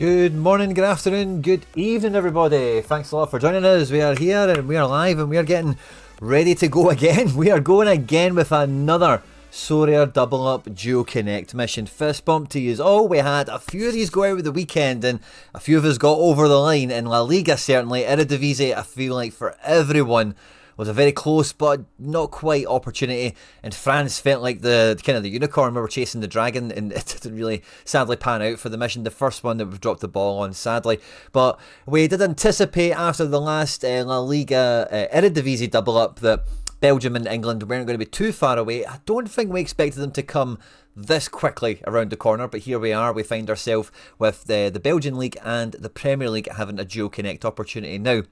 Good morning, good afternoon, good evening, everybody. Thanks a lot for joining us. We are here and we are live and we are getting ready to go again. We are going again with another Sorare Double Up Duo Connect mission. Fist bump to you all. We had a few of these go out with the weekend and a few of us got over the line in La Liga, certainly. Eredivisie, I feel like for everyone, was a very close but not quite opportunity, and France felt like the kind of the unicorn. We were chasing the dragon and it didn't really sadly pan out for the mission, the first one that we've dropped the ball on, sadly. But we did anticipate after the last La Liga Eredivisie double up that Belgium and England weren't going to be too far away. I don't think we expected them to come this quickly around the corner, but here we are. We find ourselves with the Belgian League and the Premier League having a dual connect opportunity now.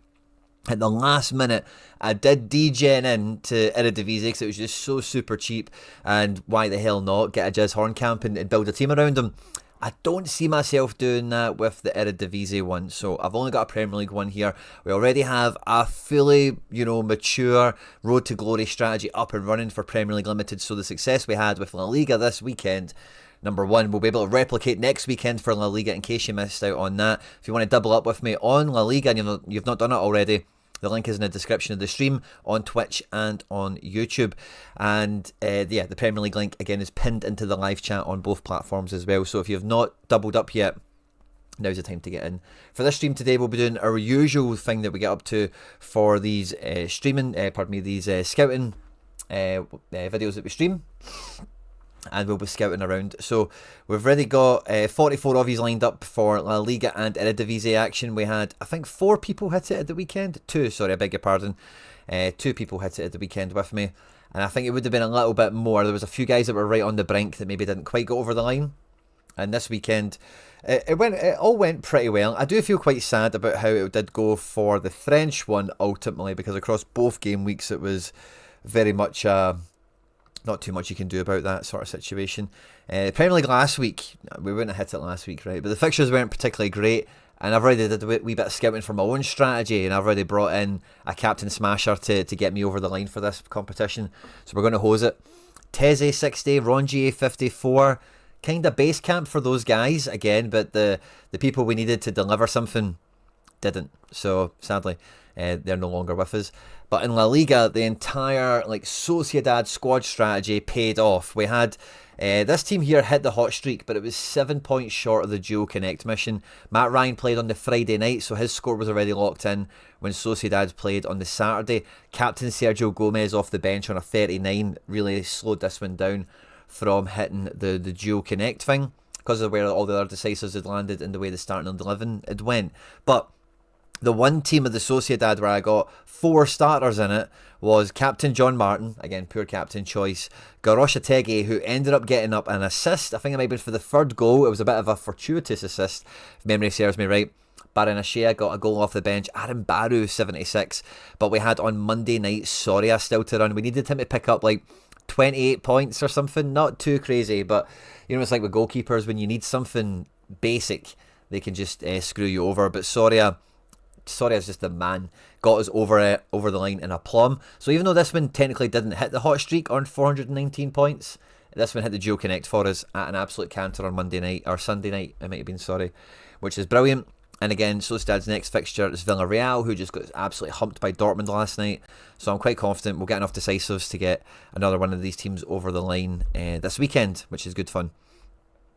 At the last minute, I did degen in to Eredivisie because it was just so super cheap, and why the hell not get a Jazz Hornkamp and build a team around him. I don't see myself doing that with the Eredivisie one, so I've only got a Premier League one here. We already have a fully, mature Road to Glory strategy up and running for Premier League Limited, so the success we had with La Liga this weekend, number one, we'll be able to replicate next weekend for La Liga in case you missed out on that. If you want to double up with me on La Liga and you've not done it already, the link is in the description of the stream on Twitch and on YouTube. And the Premier League link again is pinned into the live chat on both platforms as well. So if you've not doubled up yet, now's the time to get in. For this stream today, we'll be doing our usual thing that we get up to for these scouting videos that we stream. And we'll be scouting around. So we've already got 44 of these lined up for La Liga and Eredivisie action. We had, I think, 4 people hit it at the weekend. 2, sorry, I beg your pardon. 2 people hit it at the weekend with me. And I think it would have been a little bit more. There was a few guys that were right on the brink that maybe didn't quite go over the line. And this weekend, it all went pretty well. I do feel quite sad about how it did go for the French one ultimately, because across both game weeks it was very much not too much you can do about that sort of situation. Premier League last week, we wouldn't have hit it last week, right? But the fixtures weren't particularly great, and I've already did a wee bit of scouting for my own strategy, and I've already brought in a captain smasher to get me over the line for this competition. So we're going to hose it. Teze 60, Rongier 54, kind of base camp for those guys again, but the people we needed to deliver something didn't. So sadly, they're no longer with us. But in La Liga, the entire Sociedad squad strategy paid off. We had this team here hit the hot streak, but it was 7 points short of the Duo Connect mission. Matt Ryan played on the Friday night, so his score was already locked in when Sociedad played on the Saturday. Captain Sergio Gomez off the bench on a 39 really slowed this one down from hitting the Duo Connect thing, because of where all the other decisives had landed and the way the starting 11 had went. But the one team of the Sociedad where I got 4 starters in it was Captain John Martin, again, poor captain choice, Garoshategi, who ended up getting up an assist. I think it might have been for the 3rd goal. It was a bit of a fortuitous assist, if memory serves me right. Baranashea got a goal off the bench. Aaron Baru, 76. But we had on Monday night Soria still to run. We needed him to pick up 28 points or something. Not too crazy, but it's like with goalkeepers, when you need something basic, they can just screw you over. But Soria is just the man. Got us over the line in a plum. So even though this one technically didn't hit the hot streak on 419 points, this one hit the Duo Connect for us at an absolute canter on Monday night, or Sunday night, it might have been, sorry, which is brilliant. And again, Sociedad's next fixture is Villarreal, who just got absolutely humped by Dortmund last night. So I'm quite confident we'll get enough decisives to get another one of these teams over the line this weekend, which is good fun.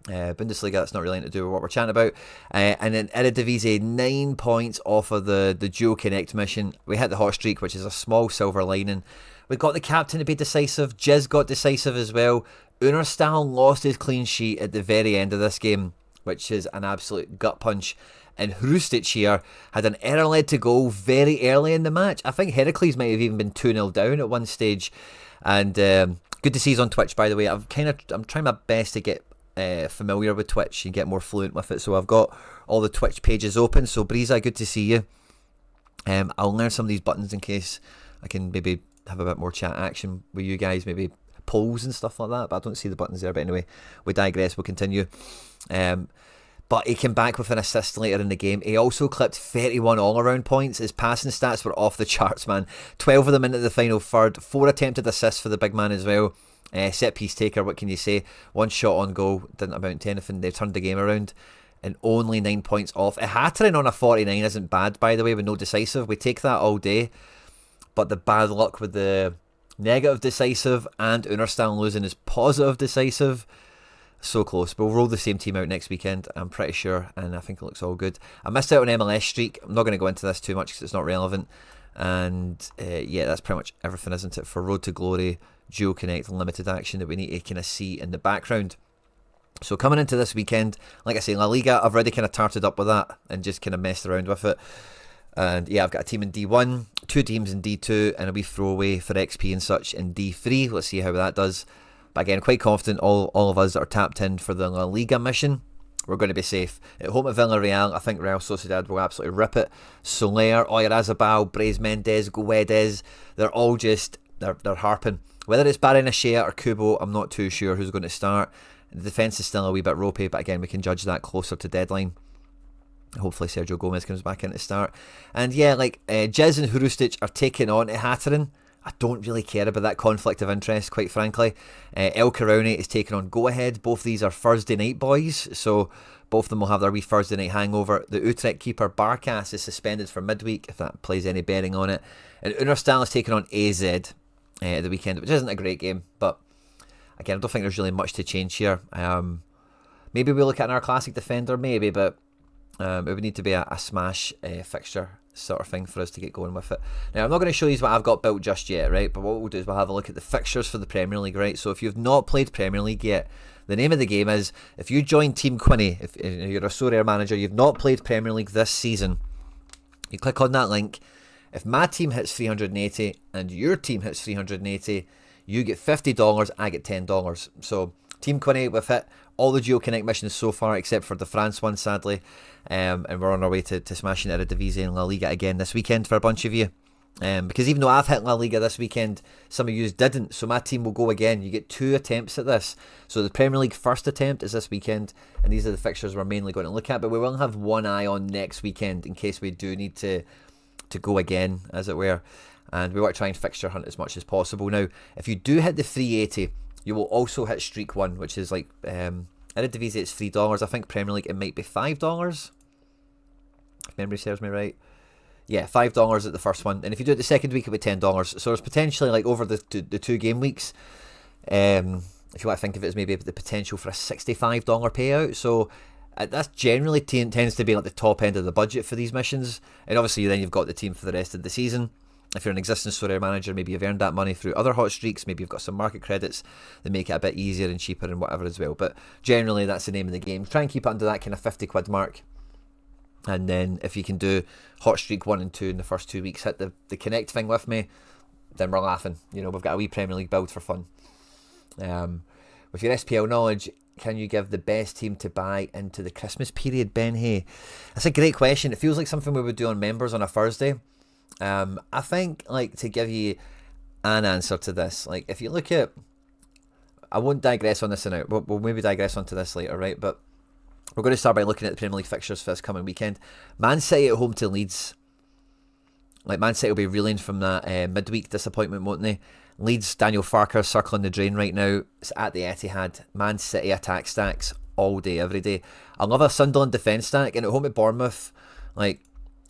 Bundesliga, that's not really anything to do with what we're chatting about. And then Eredivisie, 9 points off of the Duo Connect mission. We hit the hot streak, which is a small silver lining. We got the captain to be decisive. Jiz got decisive as well. Unerstal lost his clean sheet at the very end of this game, which is an absolute gut punch. And Hrustic here had an error led to goal very early in the match. I think Heracles might have even been 2-0 down at one stage. And good to see he's on Twitch, by the way. I'm trying my best to get familiar with Twitch and get more fluent with it, so I've got all the Twitch pages open. So Breeza, good to see you. I'll learn some of these buttons in case I can maybe have a bit more chat action with you guys, maybe polls and stuff like that, but I don't see the buttons there. But anyway, we digress, we'll continue. But he came back with an assist later in the game. He also clipped 31 all-around points. His passing stats were off the charts, man. 12 of them into the final third. 4 attempted assists for the big man as well. Set piece taker, what can you say? 1 shot on goal, didn't amount to anything. They turned the game around. and only 9 points off. A hat-trick on a 49 isn't bad, by the way, with no decisive. We take that all day. But the bad luck with the negative decisive and Unerstal losing is positive decisive. So close. We'll roll the same team out next weekend, I'm pretty sure, and I think it looks all good. I missed out on MLS streak. I'm not going to go into this too much because it's not relevant. And yeah, that's pretty much everything, isn't it, for Road to Glory, Duo Connect, limited action that we need to kind of see in the background. So coming into this weekend, like I say, La Liga, I've already kind of tarted up with that and just kind of messed around with it. And yeah, I've got a team in D1, 2 teams in D2, and a wee throwaway for XP and such in D3. Let's see how that does. But again, quite confident all of us that are tapped in for the La Liga mission, we're going to be safe. At home at Villarreal, I think Real Sociedad will absolutely rip it. Soler, Oyarzabal, Brais Mendes, Guedes, they're all just, they're harping. Whether it's Barrenechea or Kubo, I'm not too sure who's going to start. The defence is still a wee bit ropey, but again, we can judge that closer to deadline. Hopefully Sergio Gomez comes back in to start. And yeah, like Jiz and Hrustic are taking on to Hatteran. I don't really care about that conflict of interest, quite frankly. El Karauni is taking on Go Ahead. Both these are Thursday night boys, so both of them will have their wee Thursday night hangover. The Utrecht keeper Barkas is suspended for midweek, if that plays any bearing on it. And Unerstal is taking on AZ at the weekend, which isn't a great game, but again, I don't think there's really much to change here. Maybe we look at our classic defender, maybe, but it would need to be a smash fixture sort of thing for us to get going with it. Now, I'm not going to show you what I've got built just yet, right? But what we'll do is we'll have a look at the fixtures for the Premier League, right? So if you've not played Premier League yet, the name of the game is, if you join Team Quinny, if you're a Sorare manager, you've not played Premier League this season, you click on that link. If my team hits 380 and your team hits 380, you get $50, I get $10. So Team Quinny, we've hit all the Duo Connect missions so far, except for the France one, sadly. And we're on our way to smashing Eredivisie and La Liga again this weekend for a bunch of you. Because even though I've hit La Liga this weekend, some of you didn't, so my team will go again. You get 2 attempts at this. So the Premier League first attempt is this weekend, and these are the fixtures we're mainly going to look at, but we will have one eye on next weekend in case we do need to go again, as it were. And we want to try and fixture hunt as much as possible. Now, if you do hit the 380, you will also hit Streak 1, which is like, Eredivisie it's $3. I think Premier League it might be $5, if memory serves me right. Yeah, $5 at the first one, and if you do it the second week, it'll be $10. So there's potentially, like, over the 2 game weeks, if you want to think of it as maybe the potential for a $65 payout. So that's generally tends to be like the top end of the budget for these missions. And obviously then you've got the team for the rest of the season. If you're an existing Sorare manager, maybe you've earned that money through other hot streaks, maybe you've got some market credits that make it a bit easier and cheaper and whatever as well. But generally that's the name of the game. Try and keep it under that kind of 50 quid mark. And then if you can do hot streak 1 and 2 in the first 2 weeks, hit the connect thing with me, then we're laughing. You know, we've got a wee Premier League build for fun. With your SPL knowledge, can you give the best team to buy into the Christmas period, Ben Hay? That's a great question. It feels like something we would do on members on a Thursday. I think, like, to give you an answer to this, like, if you look at, I won't digress on this now, we'll maybe digress onto this later, right? But we're going to start by looking at the Premier League fixtures for this coming weekend. Man City at home to Leeds. Like, Man City will be reeling from that midweek disappointment, won't they? Leeds, Daniel Farker circling the drain right now. It's at the Etihad. Man City attack stacks all day, every day. I love a Sunderland defence stack, and at home at Bournemouth, like,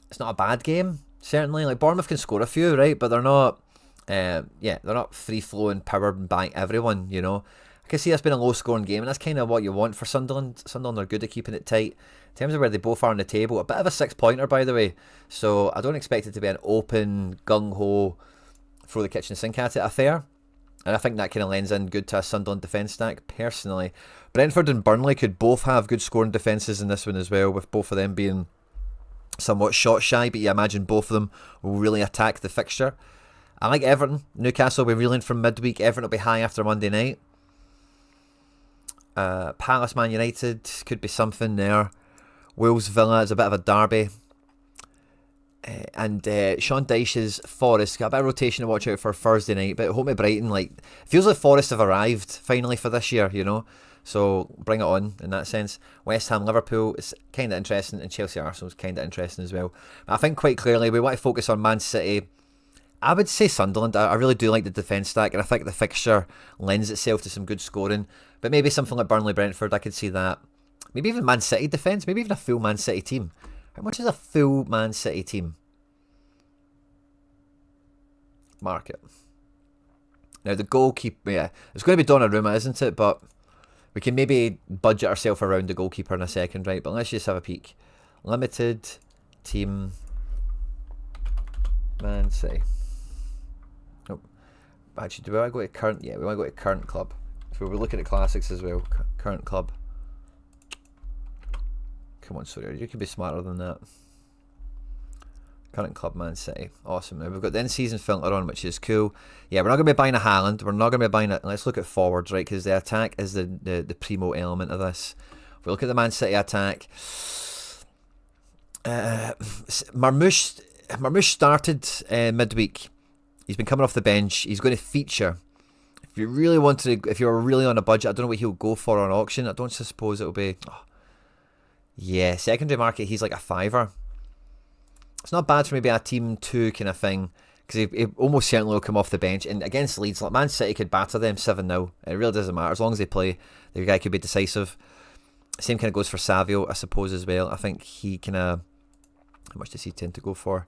it's not a bad game. Certainly, like, Bournemouth can score a few, right? But they're not, they're not free-flowing, powered by everyone, you know. I can see that's been a low-scoring game, and that's kind of what you want for Sunderland. Sunderland are good at keeping it tight. In terms of where they both are on the table, a bit of a 6-pointer, by the way. So I don't expect it to be an open, gung-ho, throw the kitchen sink at it affair. And I think that kind of lends in good to a Sunderland defence stack, personally. Brentford and Burnley could both have good scoring defences in this one as well, with both of them being somewhat shot shy, but you imagine both of them will really attack the fixture. I like Everton. Newcastle will be reeling from midweek. Everton will be high after Monday night. Palace Man United could be something there. Wolves Villa is a bit of a derby. And Sean Dyche's Forest got a bit of rotation to watch out for Thursday night, but home to Brighton, like, it feels like Forest have arrived finally for this year, you know. So bring it on in that sense. West Ham Liverpool is kind of interesting, and Chelsea Arsenal is kind of interesting as well. But I think quite clearly we want to focus on Man City. I would say Sunderland. I really do like the defence stack, and I think the fixture lends itself to some good scoring. But maybe something like Burnley Brentford, I could see that. Maybe even Man City defence. Maybe even a full Man City team. How much is a full Man City team? Market. Now the goalkeeper, yeah, it's going to be Donnarumma, isn't it? But we can maybe budget ourselves around the goalkeeper in a second, right? But let's just have a peek. Limited team Man City. Oh, actually, do we want to go to current? Yeah, we want to go to current club. So we're looking at classics as well. Current club. Come on, Sorare, you can be smarter than that. Current club, Man City. Awesome. Now we've got the in-season filter on, which is cool. Yeah, we're not going to be buying a Haaland. We're not going to be buying it. Let's look at forwards, right? Because the attack is the primo element of this. If we look at the Man City attack, Marmoush started midweek. He's been coming off the bench. He's going to feature. If you really wanted to, if you're really on a budget, I don't know what he'll go for on auction. I don't suppose it'll be. Oh, yeah, secondary market. He's like a $5. It's not bad for maybe a team 2 kind of thing, because he almost certainly will come off the bench. And against Leeds, like Man City could batter them 7-0. It really doesn't matter as long as they play. The guy could be decisive. Same kind of goes for Savio, I suppose, as well. I think he kind of. How much does he tend to go for?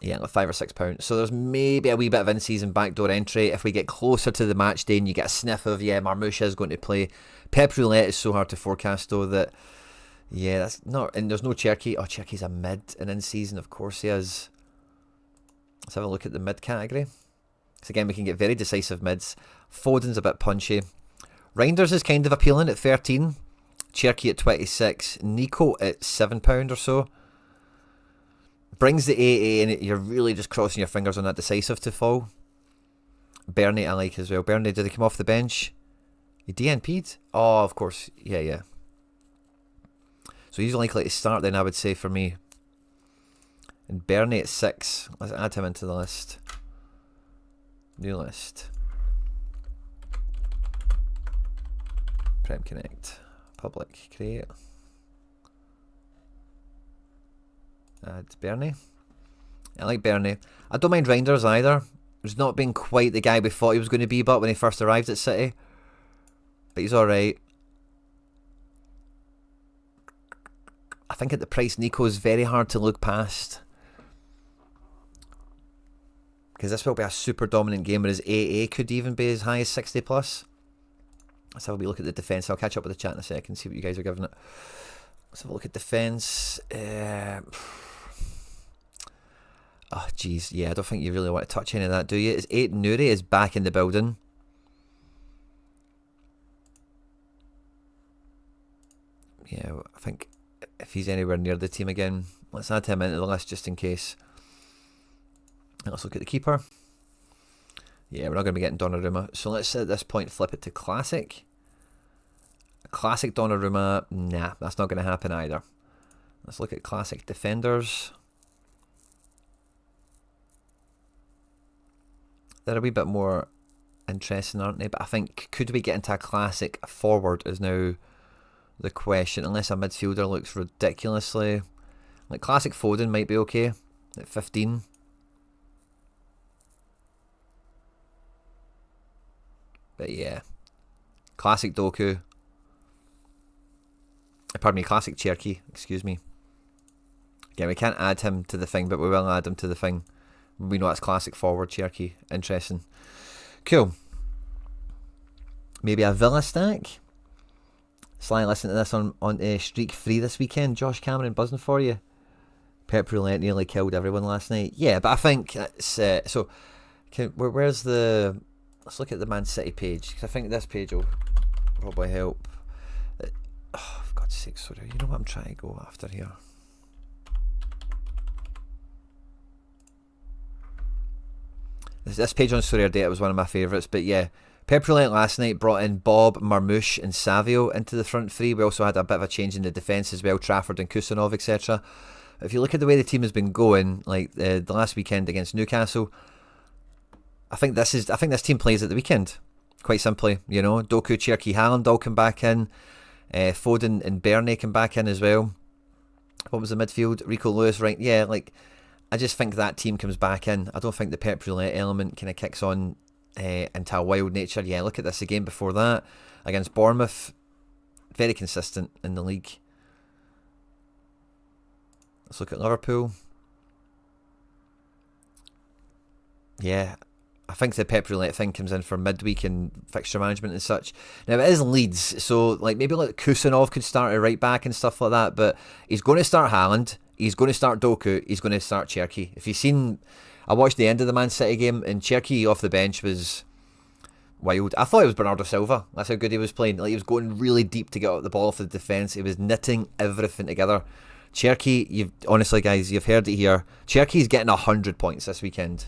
Yeah, like £5 or £6. So there's maybe a wee bit of in-season backdoor entry. If we get closer to the match day and you get a sniff of, yeah, Marmoush is going to play. Pep Roulette is so hard to forecast, though, that, yeah, that's not. And there's no Cherky. Oh, Cherky's a mid and in-season, of course he is. Let's have a look at the mid category. So again, we can get very decisive mids. Foden's a bit punchy. Reinders is kind of appealing at 13. Cherky at 26. Nico at £7 or so. Brings the AA and you're really just crossing your fingers on that decisive to fall. Bernie I like as well. Bernie, did he come off the bench? He DNP'd? Oh, of course. Yeah. So he's likely to start then, I would say, for me. And Bernie at 6. Let's add him into the list. New list. Prem Connect. Public. Create. Add Bernie. I like Bernie. I don't mind Reinders either. He's not been quite the guy we thought he was going to be, but when he first arrived at City. But he's alright. I think at the price Nico is very hard to look past. Because this will be a super dominant game, whereas AA could even be as high as 60 plus. Let's have a wee look at the defence. I'll catch up with the chat in a second, see what you guys are giving it. Let's have a look at defence. Oh, jeez. Yeah, I don't think you really want to touch any of that, do you? It's 8 Nuri is back in the building. Yeah, I think if he's anywhere near the team again, let's add him into the list just in case. Let's look at the keeper. Yeah, we're not going to be getting Donnarumma. So let's at this point flip it to classic. Classic Donnarumma, nah, that's not going to happen either. Let's look at classic defenders. They're a wee bit more interesting, aren't they? But I think, could we get into a classic forward is now the question. Unless a midfielder looks ridiculously... Like, classic Foden might be okay at 15. But yeah. Classic Doku. Pardon me, classic Cherky, excuse me. Again, we can't add him to the thing, but we will add him to the thing. We know that's classic forward Cherky. Interesting. Cool. Maybe a Villa stack. Sly, listen to this on Streak Free this weekend. Josh Cameron buzzing for you. Pep Roulette nearly killed everyone last night. Yeah, but I think it's... so, where's the... Let's look at the Man City page, because I think this page will probably help. Oh, for God's sake, sorry. You know what I'm trying to go after here? This page on Sorare Data was one of my favourites, but yeah. Pep Roulette last night brought in Bob, Marmoush and Savio into the front three. We also had a bit of a change in the defence as well, Trafford and Kusanov, etc. If you look at the way the team has been going, like the last weekend against Newcastle, I think this team plays at the weekend. Quite simply, you know, Doku, Cherky, Haaland all come back in. Foden and Bernie come back in as well. What was the midfield? Rico Lewis, right? Yeah, like, I just think that team comes back in. I don't think the Pep Roulette element kind of kicks on into a wild nature. Yeah, look at this again before that. Against Bournemouth, very consistent in the league. Let's look at Liverpool. Yeah, I think the Pep roulette thing comes in for midweek and fixture management and such. Now it is Leeds, so like maybe like Kusanov could start at right back and stuff like that, but he's going to start Haaland, he's going to start Doku, he's going to start Cherki. If you've seen, I watched the end of the Man City game and Cherki off the bench was wild. I thought it was Bernardo Silva. That's how good he was playing. Like he was going really deep to get out the ball for the defence. He was knitting everything together. Cherki, honestly guys, you've heard it here. Cherki's getting 100 points this weekend.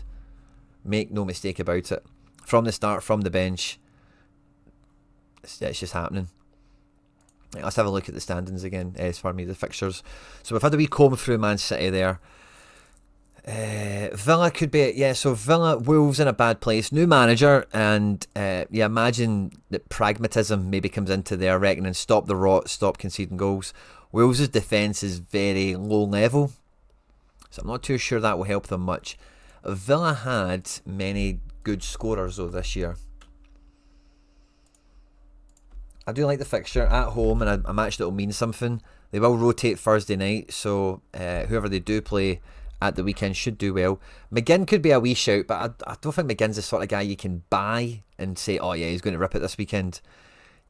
Make no mistake about it. From the start, from the bench, it's just happening. Right, let's have a look at the standings again. The fixtures. So we've had a wee comb through Man City there. Villa could be, yeah, so Villa, Wolves in a bad place. New manager, and imagine that pragmatism maybe comes into their reckoning. Stop the rot, stop conceding goals. Wolves' defence is very low level, so I'm not too sure that will help them much. Villa had many good scorers though this year. I do like the fixture at home, and a match that will mean something. They will rotate Thursday night, so whoever they do play at the weekend should do well. McGinn could be a wee shout, but I don't think McGinn's the sort of guy you can buy and say, oh yeah, he's going to rip it this weekend.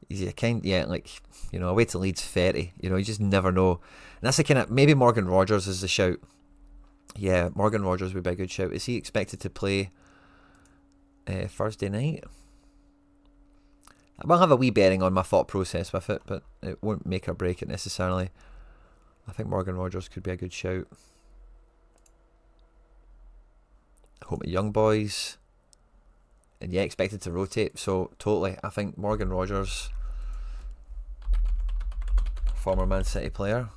He's a kind, away to Leeds 30. You just never know. And that's the kind of, maybe Morgan Rogers is the shout. Yeah, Morgan Rogers would be a good shout. Is he expected to play Thursday night? I will have a wee bearing on my thought process with it, but it won't make or break it necessarily. I think Morgan Rogers could be a good shout. Home at Young Boys. And yeah, expected to rotate. So totally, I think Morgan Rogers, former Man City player.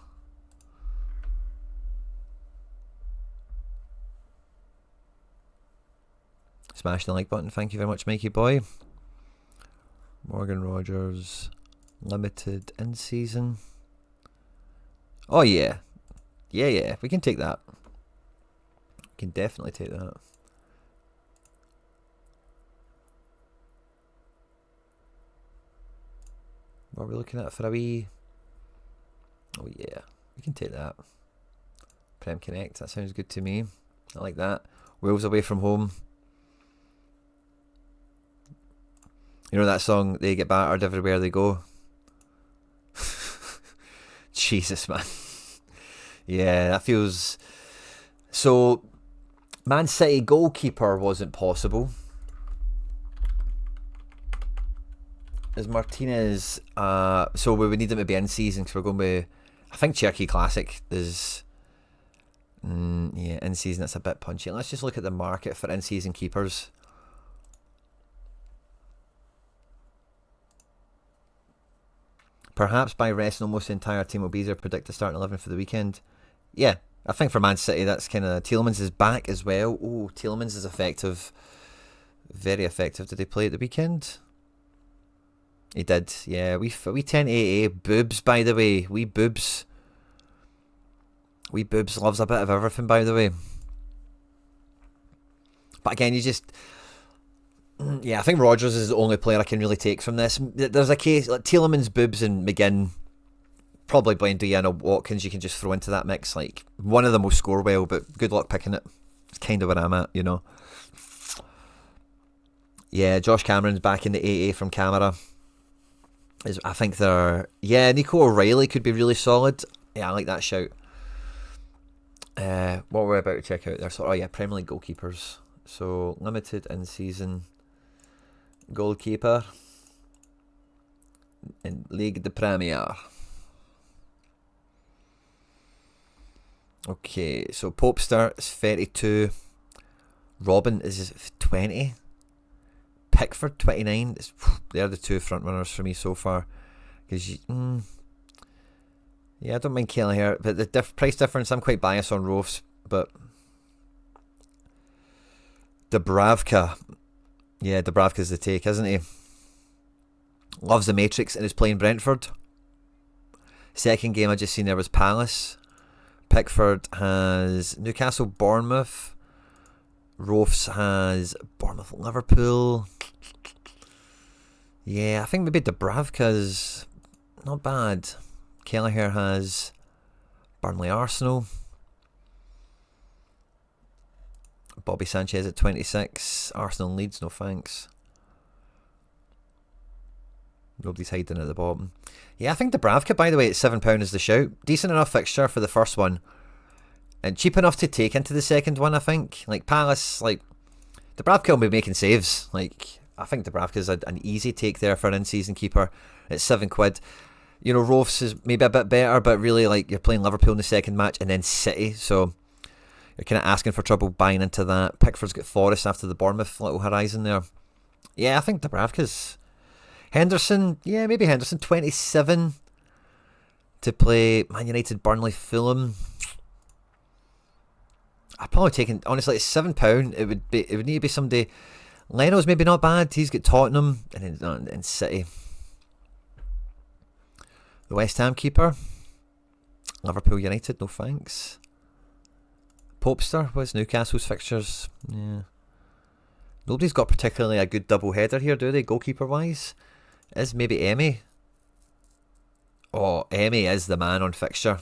Smash the like button. Thank you very much, Mikey boy. Morgan Rogers, limited in season. Oh yeah. Yeah. We can take that. We can definitely take that. What are we looking at for a wee? Oh yeah. We can take that. Prem Connect. That sounds good to me. I like that. Wales away from home. You know that song, They Get Battered Everywhere They Go? Jesus, man. Yeah, that feels... So, Man City goalkeeper wasn't possible. Is Martinez... so we would need him to be in season, because we're going with... I think Cherki Classic is... in season, it's a bit punchy. Let's just look at the market for in-season keepers. Perhaps by resting almost the entire team will be easier to predict the starting 11 for the weekend. Yeah, I think for Man City that's kind of... Tielemans is back as well. Oh, Tielemans is effective. Very effective. Did he play at the weekend? He did. Yeah, we 10 AA. Boobs, by the way. We Boobs. We Boobs loves a bit of everything, by the way. But again, you just... Yeah, I think Rodgers is the only player I can really take from this. There's a case like Tielemans, Boobs, and McGinn, probably Buendia, Watkins. You can just throw into that mix. Like one of them will score well, but good luck picking it. It's kind of where I'm at, Yeah, Josh Cameron's back in the AA from Camera. I think they're... Yeah, Nico O'Reilly could be really solid. Yeah, I like that shout. What were we about to check out there? So, Premier League goalkeepers. So limited in season. Goalkeeper in Ligue de Premier. Okay, so Popestar is 32. Robin is 20. Pickford 29. They're the two front runners for me so far. Because I don't mind Kelleher, but the price difference, I'm quite biased on Rofs, but Dubravka. Yeah, Dubravka's the take, isn't he? Loves the Matrix and is playing Brentford. Second game I just seen there was Palace. Pickford has Newcastle, Bournemouth. Rofs has Bournemouth, Liverpool. Yeah, I think maybe Dubravka's... not bad. Kelleher has Burnley Arsenal. Bobby Sanchez at 26. Arsenal Leeds, no thanks. Nobody's hiding at the bottom. Yeah, I think Dubravka, by the way, at £7 is the shout. Decent enough fixture for the first one. And cheap enough to take into the second one, I think. Like, Palace, like, Dubravka will be making saves. Like, I think Dubravka's an easy take there for an in-season keeper at £7. You know, Rofs is maybe a bit better, but really, like, you're playing Liverpool in the second match and then City, so you're kind of asking for trouble buying into that. Pickford's got Forest after the Bournemouth little horizon there. Yeah, I think Dubravka's... Henderson, yeah, maybe Henderson, 27 to play Man United, Burnley, Fulham. I'd probably taken, honestly, it's £7. It would need to be somebody. Leno's maybe not bad. He's got Tottenham and City. The West Ham keeper, Liverpool United, no thanks. Popester, what's Newcastle's fixtures? Yeah. Nobody's got particularly a good double header here, do they, goalkeeper wise? Is maybe Emmy? Oh, Emmy is the man on fixture.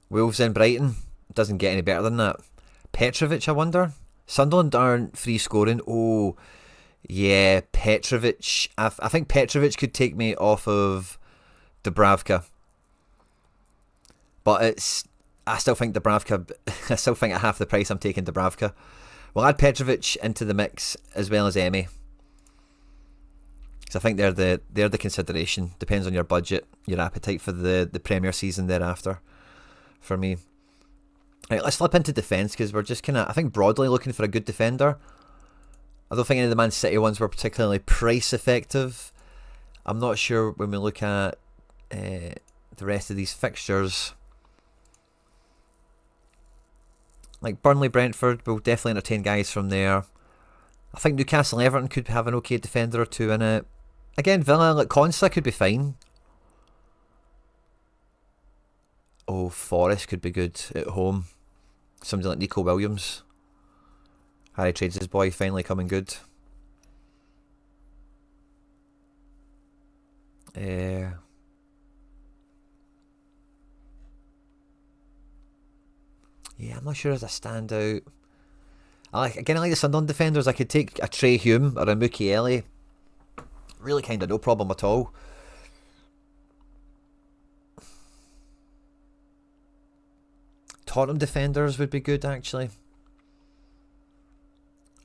Wolves and Brighton. Doesn't get any better than that. Petrovic, I wonder? Sunderland aren't free scoring. Oh, yeah, Petrovic. I think Petrovic could take me off of Dubravka. But I still think Dubravka, I still think at half the price I'm taking Dubravka. We'll add Petrovic into the mix as well as Emmy. Because I think they're the consideration. Depends on your budget, your appetite for the Premier season thereafter. For me. Right, let's flip into defence because we're just kind of, I think, broadly looking for a good defender. I don't think any of the Man City ones were particularly price effective. I'm not sure when we look at the rest of these fixtures. Like Burnley, Brentford will definitely entertain guys from there. I think Newcastle, Everton could have an okay defender or two in it. Again, Villa, like Consa could be fine. Oh, Forest could be good at home. Somebody like Nico Williams. Harry Trades his boy, finally coming good. Yeah, I'm not sure as a standout. I like the Sunderland defenders. I could take a Trey Hume or a Mukiele. Really kind of no problem at all. Tottenham defenders would be good actually.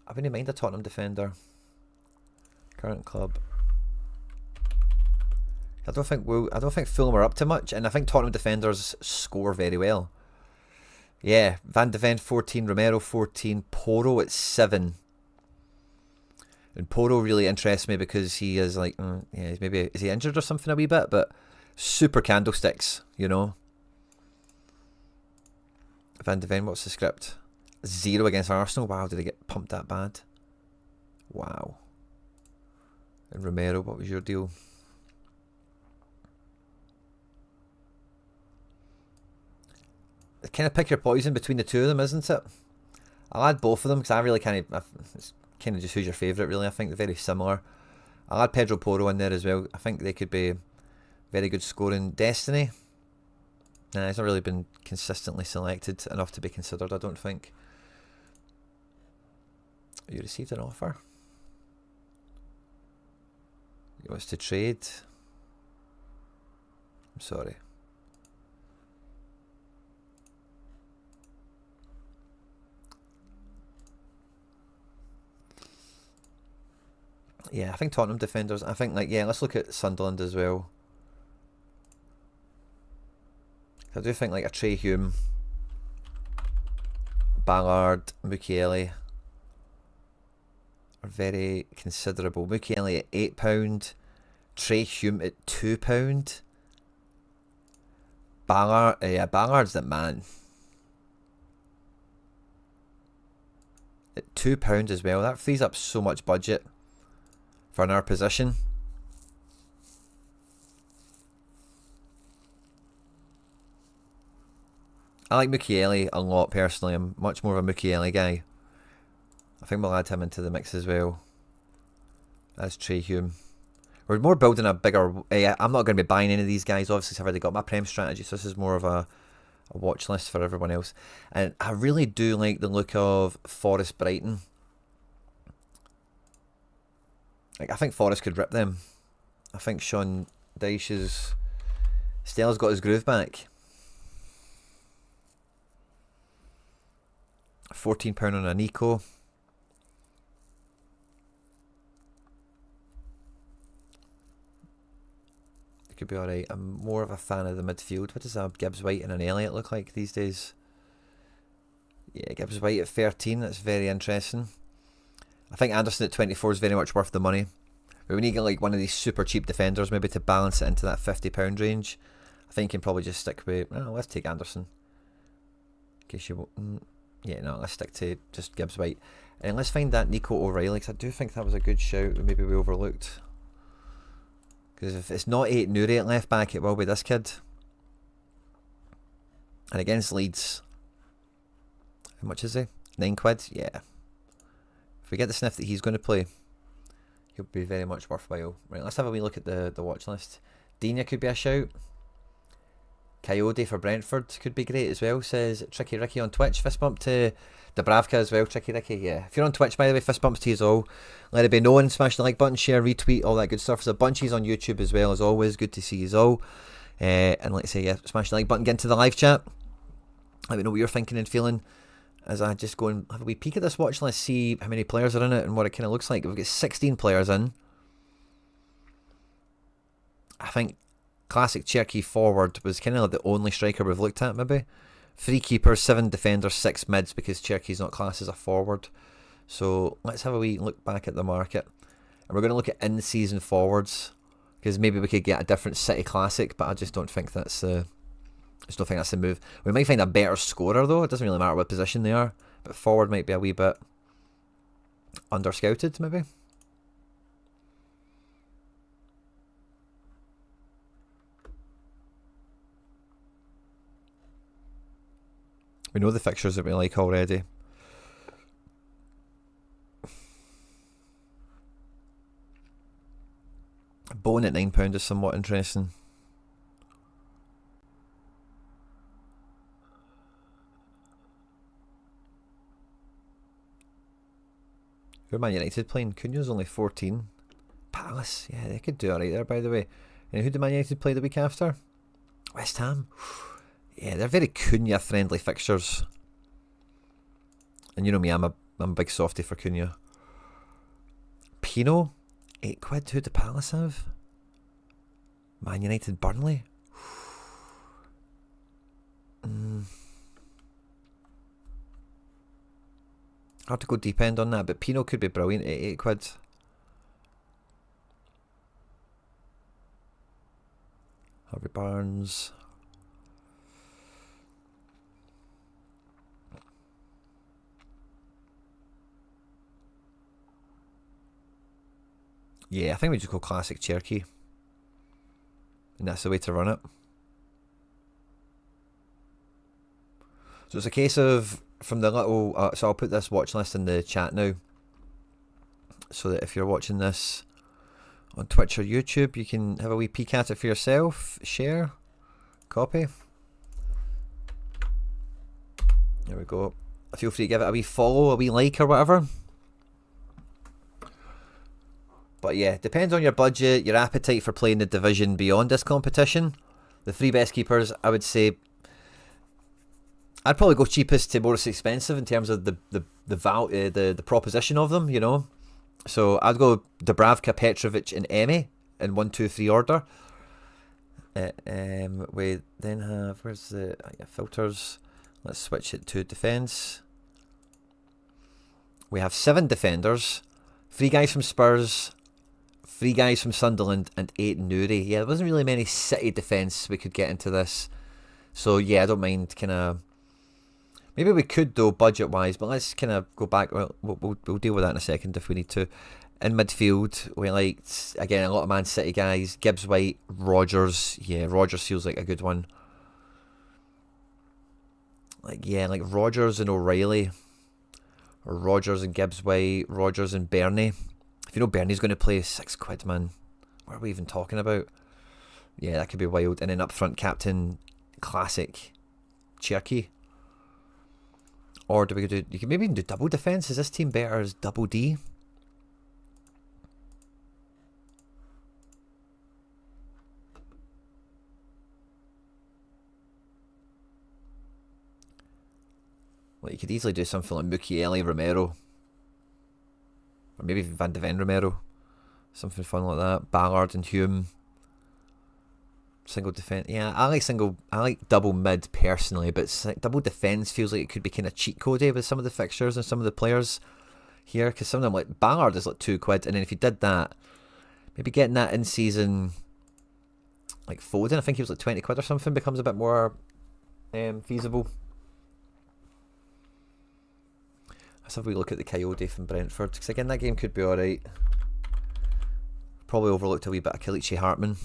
I wouldn't mind a Tottenham defender. Current club. I don't think Fulham are up to much, and I think Tottenham defenders score very well. Yeah, Van de Ven 14, Romero 14, Porro at 7. And Porro really interests me because he is like, is he injured or something a wee bit? But super candlesticks, you know. Van de Ven, what's the script? 0 against Arsenal. Wow, did he get pumped that bad? Wow. And Romero, what was your deal? Kind of pick your poison between the two of them, isn't it? I'll add both of them because I really it's kind of just who's your favourite really. I think they're very similar. I'll add Pedro Porro in there as well. I think they could be very good scoring. Destiny, nah, he's not really been consistently selected enough to be considered, I don't think. You received an offer. He wants to trade. I'm sorry. Yeah, I think Tottenham defenders. I think let's look at Sunderland as well. I do think like a Trey Hume, Ballard, Mukiele are very considerable. Mukiele at £8, Trey Hume at £2. Ballard, Ballard's the man. At £2 as well. That frees up so much budget for in our position. I like Mukiele a lot personally. I'm much more of a Mukiele guy. I think we'll add him into the mix as well as Trey Hume. We're more building a bigger... I'm not going to be buying any of these guys, obviously, I've already got my Prem strategy, so this is more of a watch list for everyone else. And I really do like the look of Forest Brighton. Like, I think Forest could rip them. I think Sean Dyche's... Stella's got his groove back. £14 on a Nico. Could be alright. I'm more of a fan of the midfield. What does Gibbs White and an Elliott look like these days? Yeah, Gibbs White at 13. That's very interesting. I think Anderson at 24 is very much worth the money. But when you get like one of these super cheap defenders, maybe to balance it into that £50 range, I think you can probably just stick with... Oh, let's take Anderson. In case you... Yeah, no, let's stick to just Gibbs White. And let's find that Nico O'Reilly, because I do think that was a good shout. Maybe we overlooked. Because if it's not 8 Nuri at left back, it will be this kid. And against Leeds, how much is he? £9? Yeah. If we get the sniff that he's going to play, he'll be very much worthwhile. Right, let's have a wee look at the watch list. Dina could be a shout. Coyote for Brentford could be great as well, says Tricky Ricky on Twitch. Fist bump to Dubravka as well, Tricky Ricky. Yeah, if you're on Twitch, by the way, fist bumps to you all. Let it be known, smash the like button, share, retweet, all that good stuff. There's a bunchies on YouTube as well, as always. Good to see you all. And like I say, yeah, smash the like button, get into the live chat. Let me know what you're thinking and feeling as I just go and have a wee peek at this watch list, see how many players are in it and what it kind of looks like. We've got 16 players in. I think classic Cherky forward was kind of like the only striker we've looked at, maybe. 3 keepers, 7 defenders, 6 mids, because Cherky's not classed as a forward. So let's have a wee look back at the market. And we're going to look at in-season forwards, because maybe we could get a different City Classic, but I just don't think that's the... I just don't think that's the move. We might find a better scorer though. It doesn't really matter what position they are, but forward might be a wee bit under-scouted, maybe. We know the fixtures that we like already. Bone at £9 is somewhat interesting. Who are Man United playing? Cunha's only 14. Palace, yeah, they could do alright there, by the way. And who did Man United play the week after? West Ham. Yeah, they're very Cunha friendly fixtures. And you know me, I'm a big softie for Cunha. Pino, £8. Who did Palace have? Man United, Burnley. Hard to go deep end on that, but Pino could be brilliant at £8. Harvey Barnes. Yeah, I think we just go classic Cherky. And that's the way to run it. So it's a case of, from the little... so I'll put this watch list in the chat now. So that if you're watching this on Twitch or YouTube, you can have a wee peek at it for yourself. Share. Copy. There we go. Feel free to give it a wee follow, a wee like or whatever. But yeah, depends on your budget, your appetite for playing the division beyond this competition. The 3 best keepers, I would say, I'd probably go cheapest to most expensive in terms of the proposition of them, you know. So I'd go Dubravka, Petrovic, and Emi in 1, 2, 3 order. We then have, where's the filters? Let's switch it to defence. We have 7 defenders, 3 guys from Spurs, 3 guys from Sunderland, and 8 Nuri. Yeah, there wasn't really many City defence we could get into this. So yeah, I don't mind kind of... Maybe we could though, budget-wise, but let's kind of go back. Well, we'll deal with that in a second if we need to. In midfield, we liked, again, a lot of Man City guys. Gibbs White, Rodgers. Yeah, Rodgers feels like a good one. Like Rodgers and O'Reilly. Or Rodgers and Gibbs White. Rodgers and Bernie. If you know Bernie's going to play, £6, man. What are we even talking about? Yeah, that could be wild. And then up front, captain, classic, Cherky. Or do we do? You can maybe even do double defense. Is this team better as double D? Well, you could easily do something like Mukiele Romero, or maybe Van de Ven Romero, something fun like that. Ballard and Hume. Single defense. Yeah, I like double mid personally, but double defense feels like it could be kind of cheat codey with some of the fixtures and some of the players here, because some of them, like Ballard, is like £2, and then if you did that, maybe getting that in season, like Foden, I think he was like £20 or something, becomes a bit more feasible. Let's have a wee look at the Coyote from Brentford, because again, that game could be alright. Probably overlooked a wee bit of Kelechi Hartman.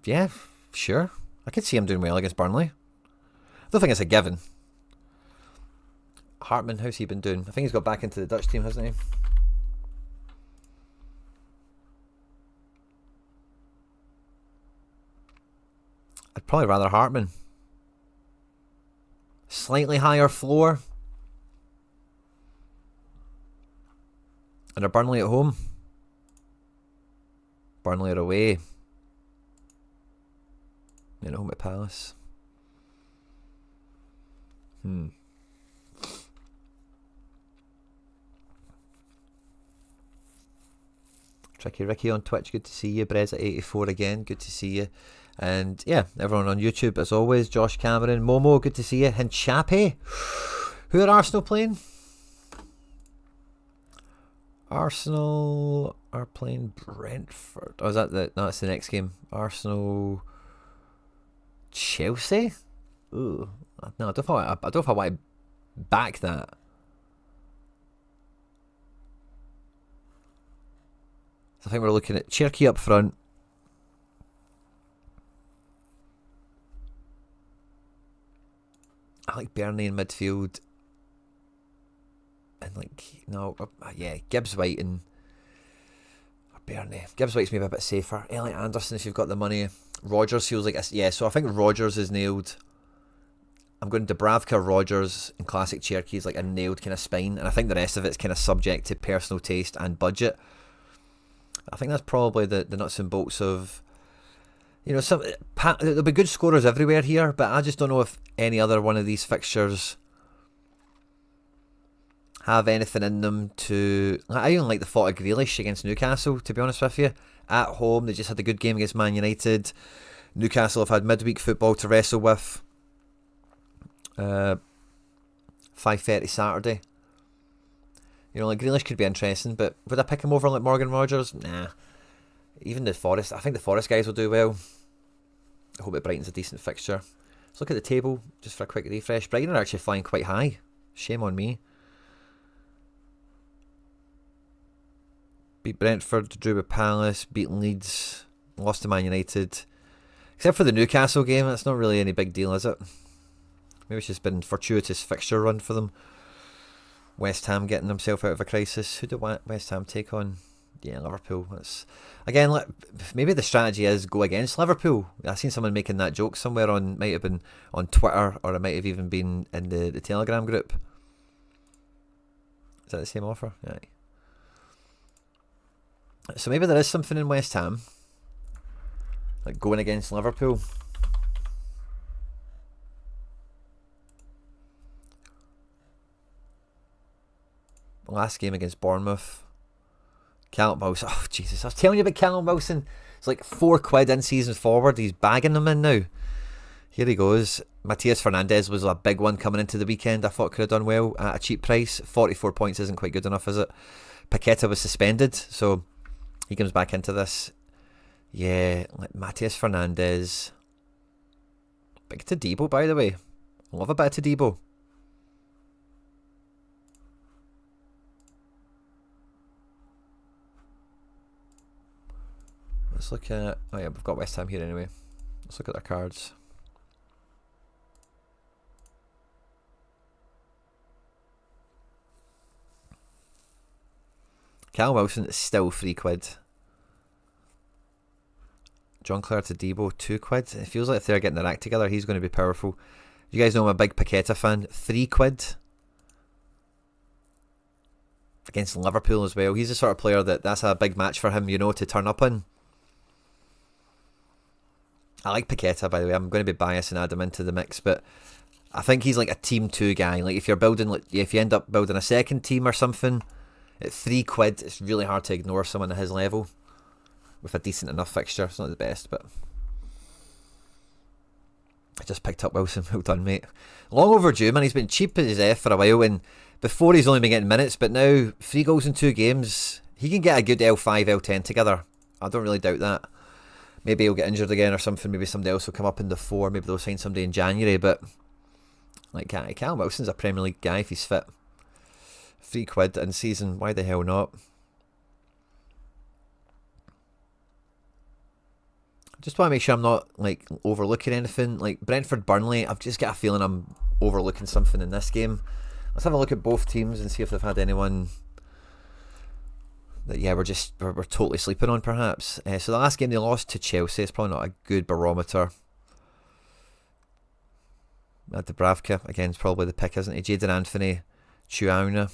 Yeah, sure. I could see him doing well against Burnley. I don't think it's a given. Hartman, how's he been doing? I think he's got back into the Dutch team, hasn't he? I'd probably rather Hartman. Slightly higher floor. And a Burnley at home. Burnley are away. And home at Palace. Tricky Ricky on Twitch, good to see you. Brez84 again, good to see you. And yeah, everyone on YouTube as always. Josh Cameron, Momo, good to see you. Hinchape. Who are Arsenal playing? Arsenal are playing Brentford. Oh, is that the... No, it's the next game. Arsenal... Chelsea? Ooh. No, I don't know if I want to back that. So I think we're looking at Cherky up front. I like Burnley in midfield. And yeah, Gibbs White and Burnley. Gibbs White's maybe a bit safer. Elliot Anderson if you've got the money. Rodgers feels like so I think Rodgers is nailed. I'm going Dubravka, Rodgers, and classic Cherky is like a nailed kind of spine, and I think the rest of it's kind of subject to personal taste and budget. I think that's probably the nuts and bolts of, there'll be good scorers everywhere here, but I just don't know if any other one of these fixtures have anything in them to... I even like the thought of Grealish against Newcastle, to be honest with you. At home, they just had a good game against Man United. Newcastle have had midweek football to wrestle with. 5:30 Saturday. Like Grealish could be interesting, but would I pick him over like Morgan Rogers? Nah. Even the Forest, I think the Forest guys will do well. I hope it Brighton's a decent fixture. Let's look at the table, just for a quick refresh. Brighton are actually flying quite high. Shame on me. Beat Brentford, drew with Palace, beat Leeds, lost to Man United. Except for the Newcastle game, that's not really any big deal, is it? Maybe it's just been a fortuitous fixture run for them. West Ham getting themselves out of a crisis. Who did West Ham take on? Yeah, Liverpool. Again, maybe the strategy is go against Liverpool. I've seen someone making that joke somewhere might have been on Twitter, or it might have even been in the Telegram group. Is that the same offer? Yeah. So maybe there is something in West Ham, like going against Liverpool. Last game against Bournemouth. Callum Wilson. Oh, Jesus. I was telling you about Callum Wilson. It's like £4 in season forward. He's bagging them in now. Here he goes. Matías Fernandes was a big one coming into the weekend. I thought could have done well at a cheap price. 44 points isn't quite good enough, is it? Paqueta was suspended, so he comes back into this. Yeah, like Matías Fernandes. Big Todibo, by the way. Love a bit of Todibo. Let's look at... Oh yeah, we've got West Ham here anyway. Let's look at their cards. Callum Wilson is still £3. John Clare to Debo, £2. It feels like if they're getting their act together, he's going to be powerful. You guys know I'm a big Paqueta fan. £3 against Liverpool as well. He's the sort of player that's a big match for him, to turn up in. I like Paqueta, by the way. I'm going to be biased and add him into the mix, but I think he's like a team 2 guy. Like if you end up building a second team or something, at £3, it's really hard to ignore someone at his level with a decent enough fixture. It's not the best, but I just picked up Wilson. Well done, mate. Long overdue, man. He's been cheap as F for a while, and before he's only been getting minutes, but now 3 goals in 2 games. He can get a good L5, L10 together. I don't really doubt that. Maybe he'll get injured again or something. Maybe somebody else will come up in the 4. Maybe they'll sign somebody in January, but like Callum Wilson's a Premier League guy if he's fit. £3 in season. Why the hell not? Just want to make sure I'm not like overlooking anything. Like Brentford, Burnley, I've just got a feeling I'm overlooking something in this game. Let's have a look at both teams and see if they've had anyone that we're totally sleeping on, perhaps. So the last game they lost to Chelsea. It's probably not a good barometer. Dubravka again is probably the pick, isn't he? Jadon Anthony, Chuauna.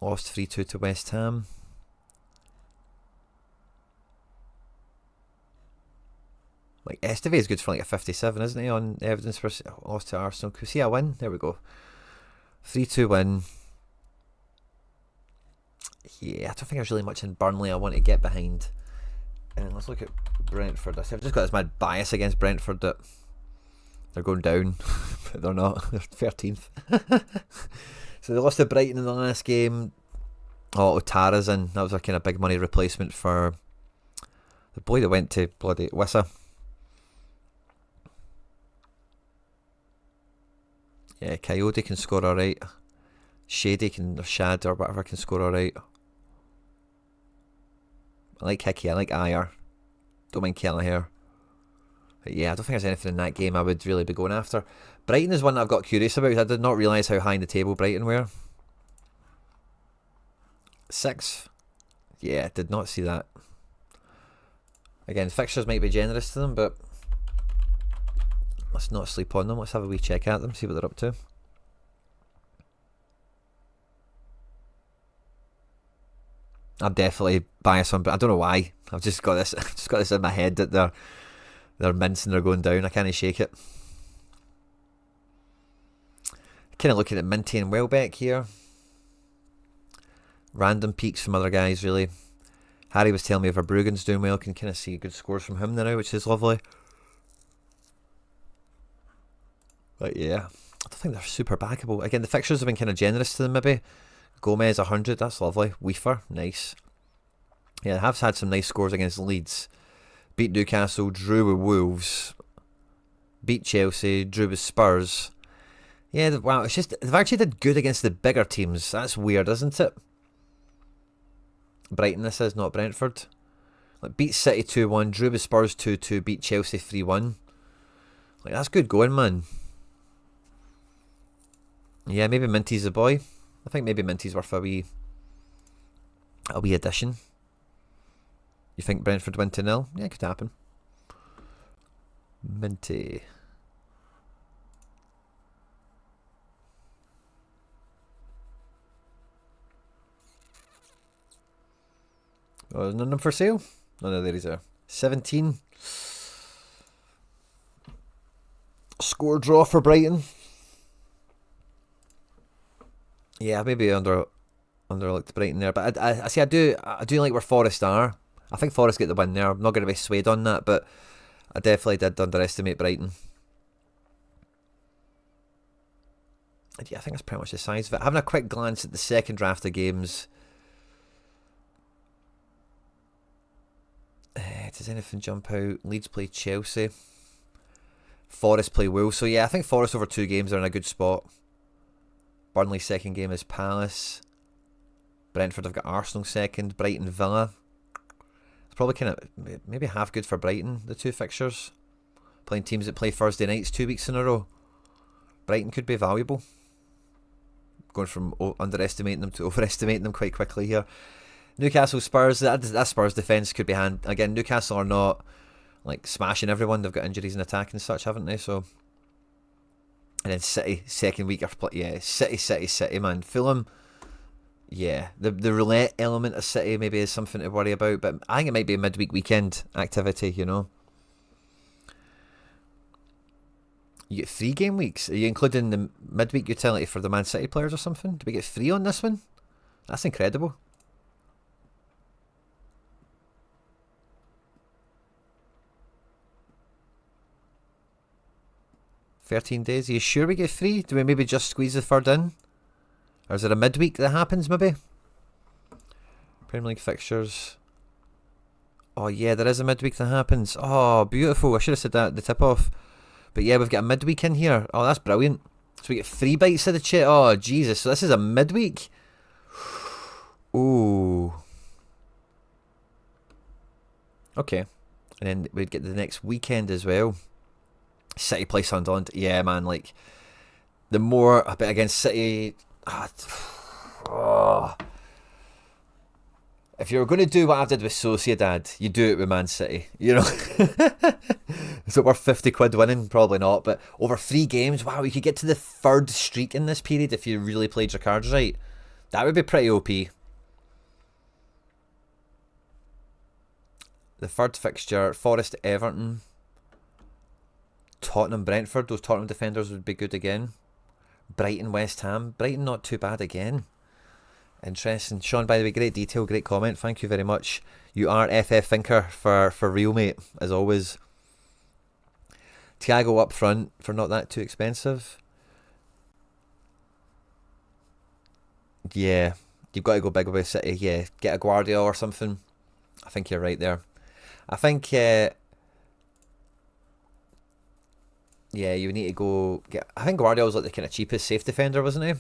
Lost 3-2 to West Ham. Like Esteve is good for like a 57, isn't he? On evidence for lost to Arsenal. Could we see a win? There we go. 3-2 win. Yeah, I don't think there's really much in Burnley I want to get behind. And let's look at Brentford. I've just got this mad bias against Brentford that they're going down, but they're not. They're 13th. So they lost to Brighton in the last game. Oh, Otara's in. That was a kind of big money replacement for the boy that went to bloody Wissa. Yeah, Coyote can score alright. Shad or whatever can score alright. I like Hickey, I like Ayer. Don't mind Kelleher. But yeah, I don't think there's anything in that game I would really be going after. Brighton is one that I've got curious about. I did not realise how high in the table Brighton were. 6th. Yeah, did not see that. Again, fixtures might be generous to them, but let's not sleep on them. Let's have a wee check at them, see what they're up to. I'm definitely biased on, but I don't know why. I've just got this in my head that they're mincing, they're going down. I can't shake it. Kind of looking at Minty and Welbeck here. Random peaks from other guys, really. Harry was telling me Verbruggen's doing well. Can kind of see good scores from him now, which is lovely. But yeah, I don't think they're super backable. Again, the fixtures have been kind of generous to them, maybe. Gomez 100, that's lovely. Weaver, nice. Yeah, have had some nice scores against Leeds. Beat Newcastle, drew with Wolves. Beat Chelsea, drew with Spurs. Yeah, wow, it's just, they've actually did good against the bigger teams. That's weird, isn't it? Brighton, this is, not Brentford. Like, beat City 2-1, drew with Spurs 2-2, beat Chelsea 3-1. Like, that's good going, man. Yeah, maybe Minty's the boy. I think maybe Minty's worth a wee addition. You think Brentford win 2-0? Yeah, it could happen. Minty. Oh, there's none of them for sale? No, there is a 17. Score draw for Brighton. Yeah, maybe underlooked Brighton there, but I see. I do like where Forest are. I think Forest get the win there. I'm not going to be swayed on that, but I definitely did underestimate Brighton. And yeah, I think that's pretty much the size of it. Having a quick glance at the second draft of games. Does anything jump out? Leeds play Chelsea. Forest play Wolves. So yeah, I think Forest over 2 games are in a good spot. Burnley's second game is Palace. Brentford have got Arsenal second. Brighton Villa. It's probably kind of maybe half good for Brighton, the 2 fixtures. Playing teams that play Thursday nights 2 weeks in a row. Brighton could be valuable. Going from underestimating them to overestimating them quite quickly here. Newcastle Spurs. That Spurs defence could be hand. Again, Newcastle are not like smashing everyone. They've got injuries in attack and such, haven't they? So, and then City second week after play. Yeah, City, man. Fulham. Yeah, the roulette element of City maybe is something to worry about, but I think it might be a midweek weekend activity. You know. You get 3 game weeks. Are you including the midweek utility for the Man City players or something? Do we get 3 on this one? That's incredible. $13 days. Are you sure we get 3? Do we maybe just squeeze the third in? Or is there a midweek that happens maybe? Premier League fixtures. Oh yeah, there is a midweek that happens. Oh, beautiful. I should have said that at the tip-off. But yeah, we've got a midweek in here. Oh, that's brilliant. So we get 3 bites of the chit. Oh, Jesus. So this is a midweek. Ooh. Okay. And then we'd get the next weekend as well. City play Sunderland. Yeah, man. Like, the more a bit against City... Oh. If you're going to do what I did with Sociedad, you do it with Man City. You know? Is it worth 50 quid winning? Probably not. But over 3 games, wow, you could get to the 3rd streak in this period if you really played your cards right. That would be pretty OP. The 3rd fixture, Forest Everton, Tottenham Brentford. Those Tottenham defenders would be good again. Brighton West Ham. Brighton not too bad again. Interesting. Sean, by the way, great detail, great comment. Thank you very much. You are FF Thinker for real, mate, as always. Thiago up front for not that too expensive. Yeah, you've got to go big with City. Yeah, get a Guardiola or something. I think you're right there. I think, yeah, you need to go get... I think Guardiola was like the kind of cheapest safe defender, wasn't he?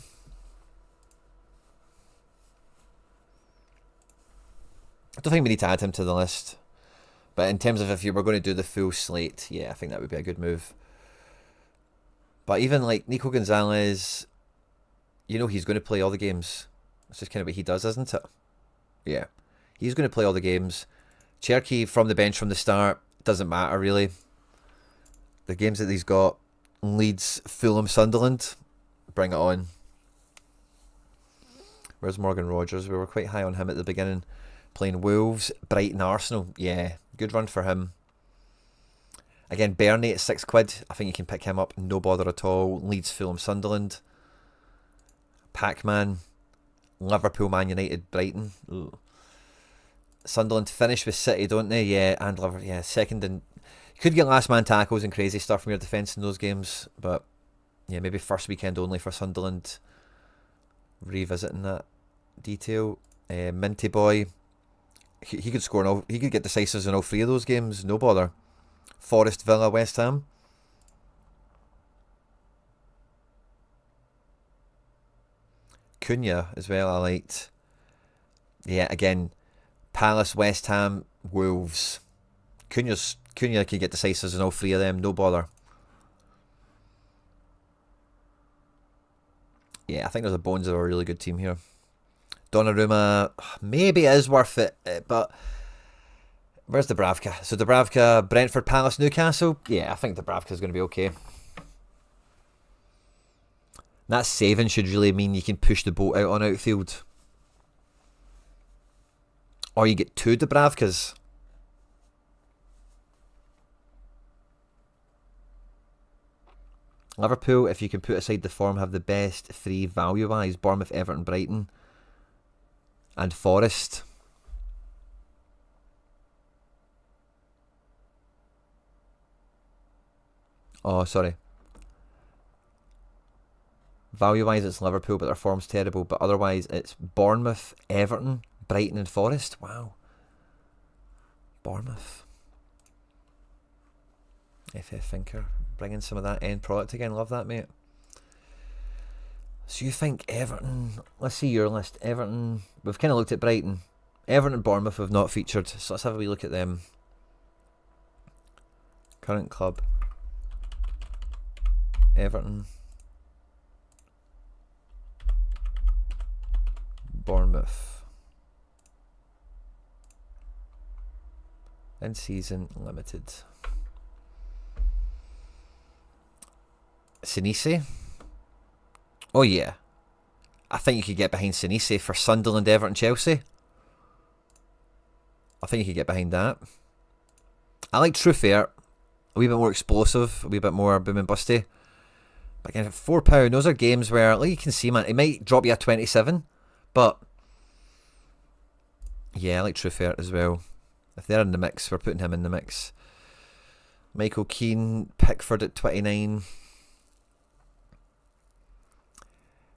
I don't think we need to add him to the list. But in terms of if you were going to do the full slate, yeah, I think that would be a good move. But even like Nico Gonzalez, you know he's going to play all the games. That's just kind of what he does, isn't it? Yeah. He's going to play all the games. Cherky from the bench from the start, doesn't matter really. The games that he's got, Leeds, Fulham, Sunderland, bring it on. Where's Morgan Rogers? We were quite high on him at the beginning. Playing Wolves, Brighton, Arsenal. Yeah, good run for him. Again, Bernie at 6 quid. I think you can pick him up. No bother at all. Leeds, Fulham, Sunderland. Pac-Man. Liverpool, Man United, Brighton. Ooh. Sunderland finish with City, don't they? Yeah, and Liverpool. Yeah, second. And you could get last man tackles and crazy stuff from your defence in those games. But yeah, maybe first weekend only for Sunderland. Revisiting that detail. Minty Boy. He could score all. He could get decisives in all 3 of those games. No bother. Forest, Villa, West Ham. Cunha as well. I liked. Yeah, again, Palace, West Ham, Wolves. Cunha could get decisives in all 3 of them. No bother. Yeah, I think there's a bones of a really good team here. Donnarumma, maybe is worth it, but where's Dubravka? So Dubravka, Brentford, Palace, Newcastle. Yeah, I think Dubravka's going to be okay. That saving should really mean you can push the boat out on outfield. Or you get 2 Dubravkas. Liverpool, if you can put aside the form, have the best 3 value-wise. Bournemouth, Everton, Brighton. And Forest. Oh, sorry. Value-wise, it's Liverpool, but their form's terrible. But otherwise, it's Bournemouth, Everton, Brighton and Forest. Wow. Bournemouth. FF Thinker. Bringing some of that end product again. Love that, mate. So you think Everton... Let's see your list. Everton... We've kind of looked at Brighton. Everton and Bournemouth have not featured. So let's have a wee look at them. Current club. Everton. Bournemouth. In season limited. Sinise. Oh yeah. I think you could get behind Sinise for Sunderland, Everton, Chelsea. I think you could get behind that. I like Truffert. A wee bit more explosive, a wee bit more boom and busty. But again, £4, those are games where, like you can see, man, it might drop you a 27, but yeah, I like Truffert as well. If they're in the mix, we're putting him in the mix. Michael Keane, Pickford at 29.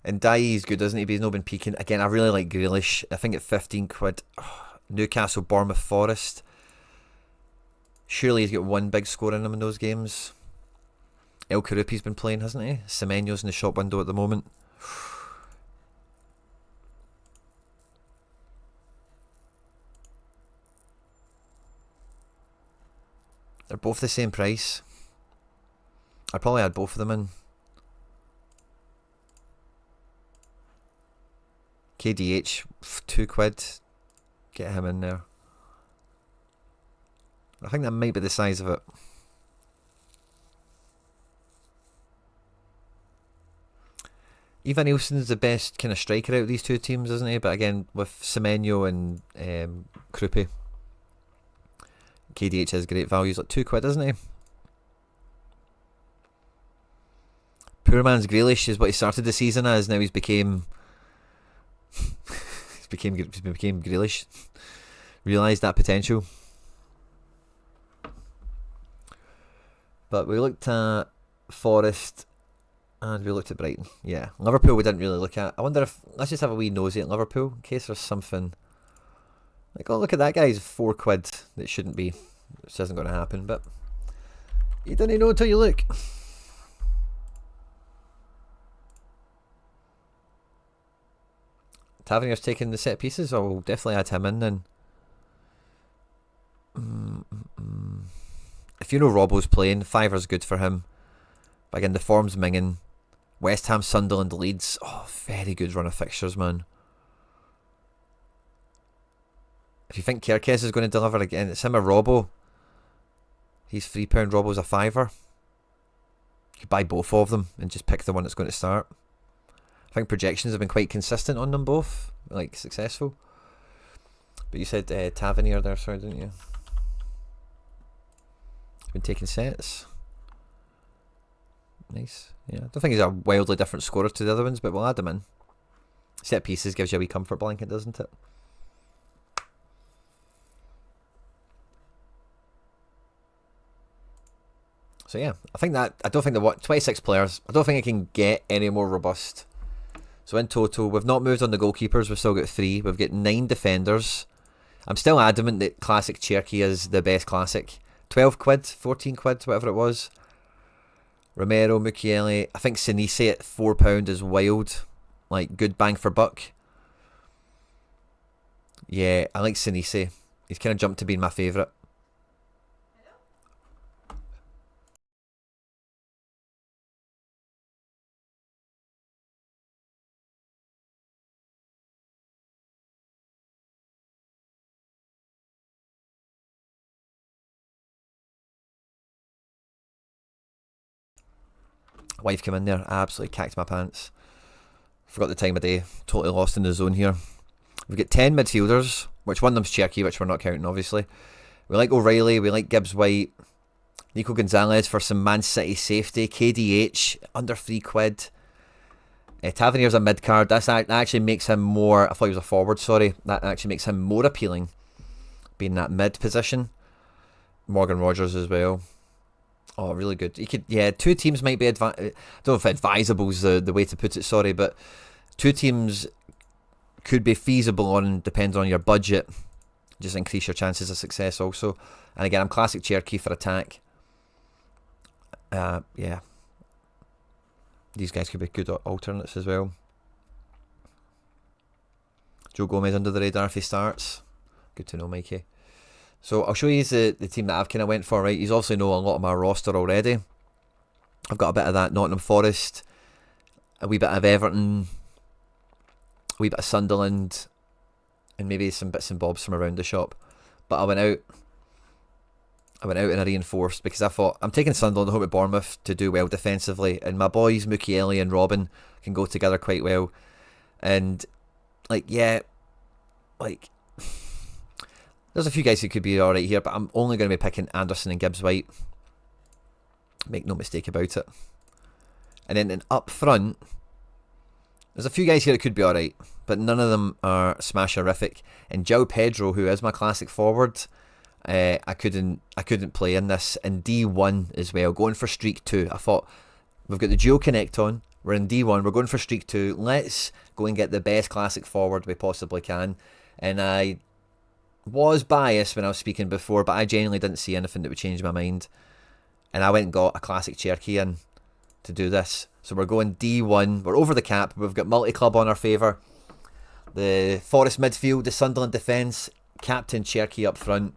And Dye's good, isn't he? But he's not been peaking. Again, I really like Grealish. I think at 15 quid. Oh, Newcastle, Bournemouth, Forest. Surely he's got one big score in him in those games. El Karoupi's been playing, hasn't he? Semenyo's in the shop window at the moment. They're both the same price. I'd probably add both of them in. KDH, £2. Get him in there. I think that might be the size of it. Ivan Nilsson's the best kind of striker out of these two teams, isn't he? But again, with Semenyo and Krupi, KDH has great values, like £2, isn't he? Poor man's Grealish is what he started the season as. Now he's became became Grealish. Realised that potential. But we looked at Forest and we looked at Brighton. Yeah, Liverpool we didn't really look at. I wonder if, let's just have a wee nosy at Liverpool in case there's something like, oh look at that guy's £4 that shouldn't be, which isn't going to happen, but you didn't know until you look. Tavernier's taking the set pieces. I will definitely add him in then. If you know Robbo's playing, $5's good for him. But again, the form's minging. West Ham, Sunderland, Leeds. Oh, very good run of fixtures, man. If you think Kerkez is going to deliver again, it's him or Robbo. He's £3. Robbo's a £5. You could buy both of them and just pick the one that's going to start. I think projections have been quite consistent on them both, like successful. But you said Tavernier there, sorry, didn't you? He's been taking sets. Nice. Yeah, I don't think he's a wildly different scorer to the other ones, but we'll add him in. Set pieces gives you a wee comfort blanket, doesn't it? So yeah, I don't think the 26 players, I don't think it can get any more robust. So in total, we've not moved on the goalkeepers, we've still got 3. We've got 9 defenders. I'm still adamant that Classic Cherky is the best classic. £12, £14, whatever it was. Romero, Mukiele. I think Sinise at £4 is wild. Like, good bang for buck. Yeah, I like Sinise. He's kind of jumped to being my favourite. Wife came in there, absolutely cacked my pants. Forgot the time of day, totally lost in the zone here. We've got 10 midfielders, which one of them's Cherky, which we're not counting obviously. We like O'Reilly, we like Gibbs White, Nico Gonzalez for some Man City safety, KDH under £3. Tavernier's a mid card. That actually makes him more, I thought he was a forward, sorry. That actually makes him more appealing, being that mid position. Morgan Rogers as well. Oh, really good. You could, yeah, 2 teams might be I don't know if advisable is the way to put it, sorry, but 2 teams could be feasible on, depending on your budget. Just increase your chances of success also. And again, I'm Classic Cherky for attack. Yeah. These guys could be good alternates as well. Joe Gomez under the radar if he starts. Good to know, Mikey. So I'll show you the team that I've kind of went for, right? You obviously know a lot of my roster already. I've got a bit of that Nottingham Forest, a wee bit of Everton, a wee bit of Sunderland, and maybe some bits and bobs from around the shop. But I went out I went out in a reinforced because I thought I'm taking Sunderland home at Bournemouth to do well defensively, and my boys Mukiele and Robin can go together quite well. And like, there's a few guys who could be alright here, but I'm only going to be picking Anderson and Gibbs White. Make no mistake about it. And then up front, there's a few guys here that could be alright, but none of them are smash-horrific. And João Pedro, who is my classic forward, I couldn't play in this. And D1 as well, going for streak 2. I thought, we've got the dual connect on, we're in D1, we're going for streak 2, let's go and get the best classic forward we possibly can. And I was biased when I was speaking before, but I genuinely didn't see anything that would change my mind. And I went and got a classic Cherky in to do this. So we're going D1, we're over the cap, we've got multi-club on our favour. The Forest midfield, the Sunderland defence, Captain Cherky up front.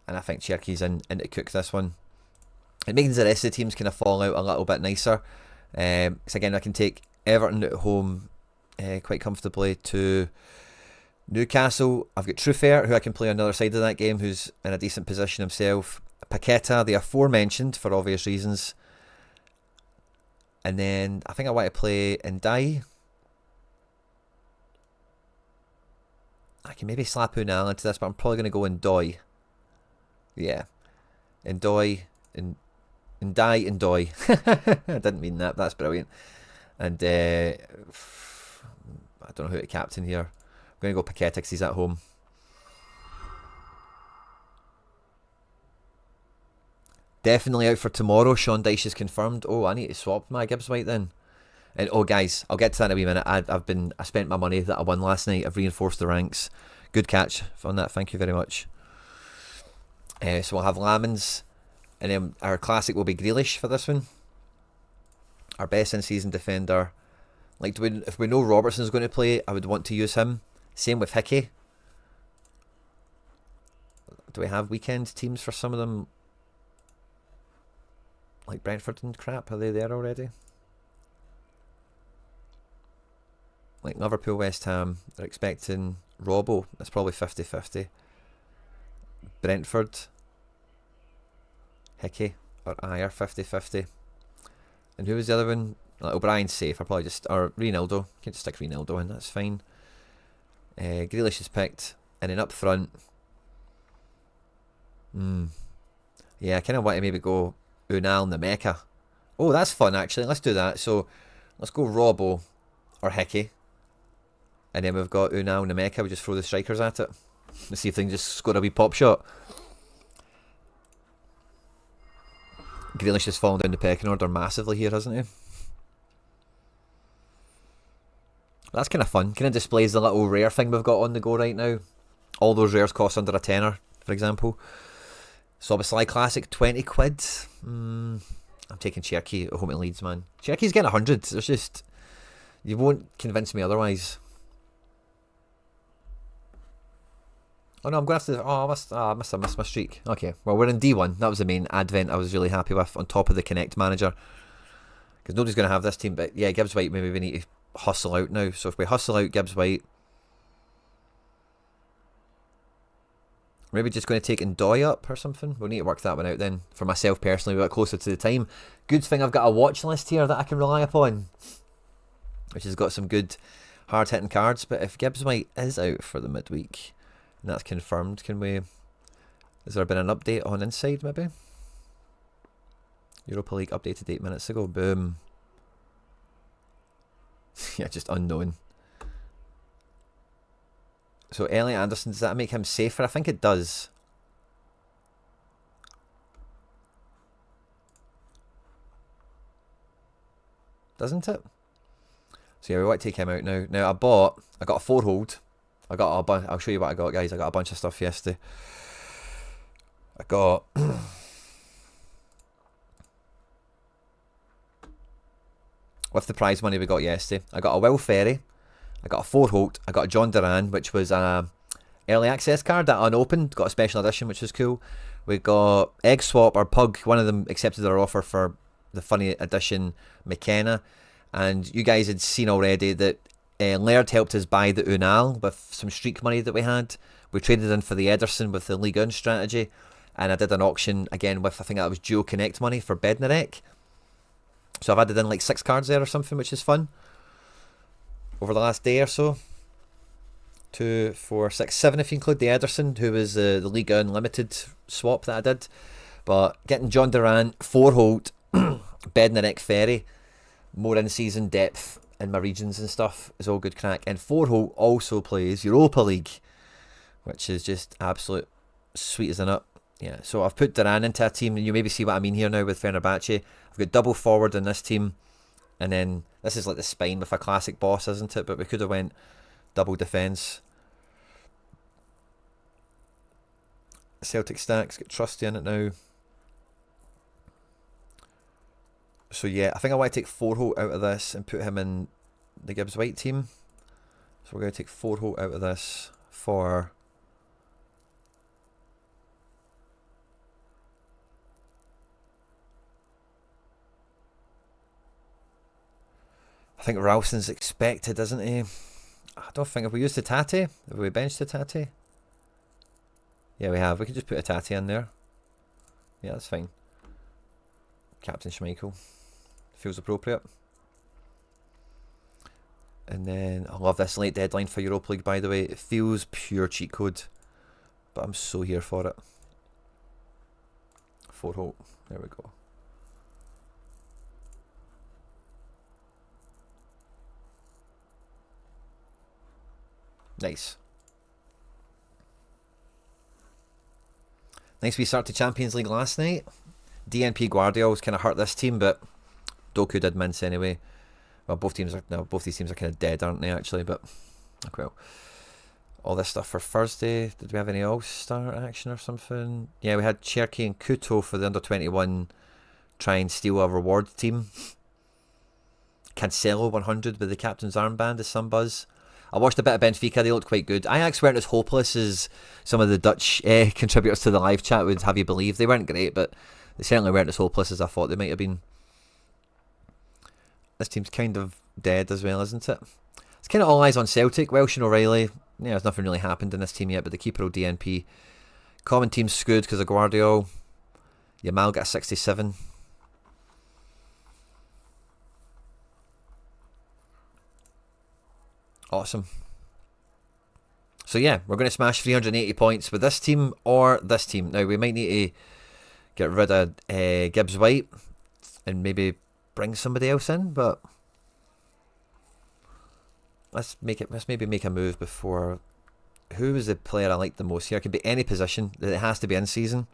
And I think Cherky's in to cook this one. It means the rest of the teams kind of fall out a little bit nicer. Because again, I can take Everton at home quite comfortably to Newcastle. I've got Trufair, who I can play on the other side of that game, who's in a decent position himself. Paqueta, the aforementioned, for obvious reasons. And then I think I want to play Ndai. I can maybe slap Unal into this, but I'm probably going to go Ndoi. Yeah. Ndoi. Ndoi. I didn't mean that. That's brilliant. And I don't know who to captain here. I'm going to go Paqueta because he's at home. Definitely out for tomorrow. Sean Dyche is confirmed. Oh, I need to swap my Gibbs White then. And oh, guys, I'll get to that in a wee minute. I spent my money that I won last night. I've reinforced the ranks. Good catch on that. Thank you very much. So we'll have Lamans, and then our classic will be Grealish for this one. Our best in-season defender. Like, if we know Robertson's going to play, I would want to use him. Same with Hickey. Do we have weekend teams for some of them? Like Brentford and crap, are they there already? Like Liverpool, West Ham, they're expecting Robbo. That's probably 50-50. Brentford, Hickey, or Ayer, 50-50. And who was the other one? Like O'Brien's safe. Or Ronaldo. You can just stick Ronaldo in, that's fine. Grealish is picked. And then up front. Yeah, I kind of want to maybe go Unal and the Mecca. Oh, that's fun actually. Let's do that. So let's go Robbo or Hickey. And then we've got Unal and the Mecca. We just throw the strikers at it. Let's see if they can just score a wee pop shot. Grealish has fallen down the pecking order massively here, hasn't he? That's kind of fun. Kind of displays the little rare thing we've got on the go right now. All those rares cost under a tenner, for example. So Sly Classic, 20 quid. I'm taking Cherky at home at Leeds, man. Cherky's getting 100. There's just... You won't convince me otherwise. Oh no, I'm going to have to... Oh, I must have missed my streak. Okay, well, we're in D1. That was the main advent I was really happy with, on top of the Connect Manager. Because nobody's going to have this team. But yeah, Gibbs White, maybe we need to hustle out now. So if we hustle out Gibbs White... Maybe just going to take Ndoi up or something. We'll need to work that one out then. For myself personally, we're closer to the time. Good thing I've got a watch list here that I can rely upon. Which has got some good hard-hitting cards. But if Gibbs White is out for the midweek... And that's confirmed. Can we... Has there been an update on Inside, maybe? Europa League updated 8 minutes ago. Boom. Yeah, just unknown. So Elliot Anderson, does that make him safer? I think it does. Doesn't it? So yeah, we want to take him out now. Now I got a 4-hold. I'll show you what I got, guys. I got a bunch of stuff yesterday. I got... with the prize money we got yesterday, I got a Will Ferry, I got a 4-Holt, I got a John Duran, which was a early access card that unopened, got a special edition, which was cool. We got Egg Swap or Pug, one of them accepted our offer for the funny edition McKenna, and you guys had seen already that Laird helped us buy the Unal with some streak money that we had. We traded in for the Ederson with the League 1 strategy. And I did an auction again with, I think that was Duo Connect money for Bednarek. So I've added in like 6 cards there or something, which is fun. Over the last day or so. 2, 4, 6, 7 if you include the Ederson, who was the League Unlimited swap that I did. But getting John Duran, 4 Holt, Bednarek Ferry, more in-season depth in my regions and stuff is all good crack. And 4 Holt also plays Europa League, which is just absolute sweet as a nut. Yeah, so I've put Duran into a team, and you maybe see what I mean here now with Fenerbahce. I've got double forward in this team, and then this is like the spine with a classic boss, isn't it? But we could have went double defence. Celtic stacks, get Trusty in it now. So yeah, I think I want to take 4 Holt out of this and put him in the Gibbs White team. So we're going to take 4 Holt out of this for... I think Ralston's expected, isn't he? I don't think... Have we used the Tati? Have we benched the Tati? Yeah, we have. We can just put a Tati in there. Yeah, that's fine. Captain Schmeichel. Feels appropriate. And then, I love this late deadline for Europa League, by the way. It feels pure cheat code. But I'm so here for it. 4 Holt. There we go. Nice. Nice wee start to Champions League last night. DNP Guardiola's kind of hurt this team, but Doku did mince anyway. Well, both these teams are kind of dead, aren't they, actually? But, well. All this stuff for Thursday. Did we have any All-Star action or something? Yeah, we had Cherky and Kuto for the under-21 try and steal a reward team. Cancelo 100 with the captain's armband is some buzz. I watched a bit of Benfica, they looked quite good. Ajax weren't as hopeless as some of the Dutch contributors to the live chat would have you believe. They weren't great, but they certainly weren't as hopeless as I thought they might have been. This team's kind of dead as well, isn't it? It's kind of all eyes on Celtic. Welsh and O'Reilly. Yeah, there's nothing really happened in this team yet, but the keeper will DNP. Common team's screwed because of Guardiola. Yamal got a 67. Awesome. So yeah, we're going to smash 380 points with this team or this team. Now, we might need to get rid of Gibbs White and maybe bring somebody else in, but let's maybe make a move before. Who is the player I like the most here? It could be any position. It has to be in season.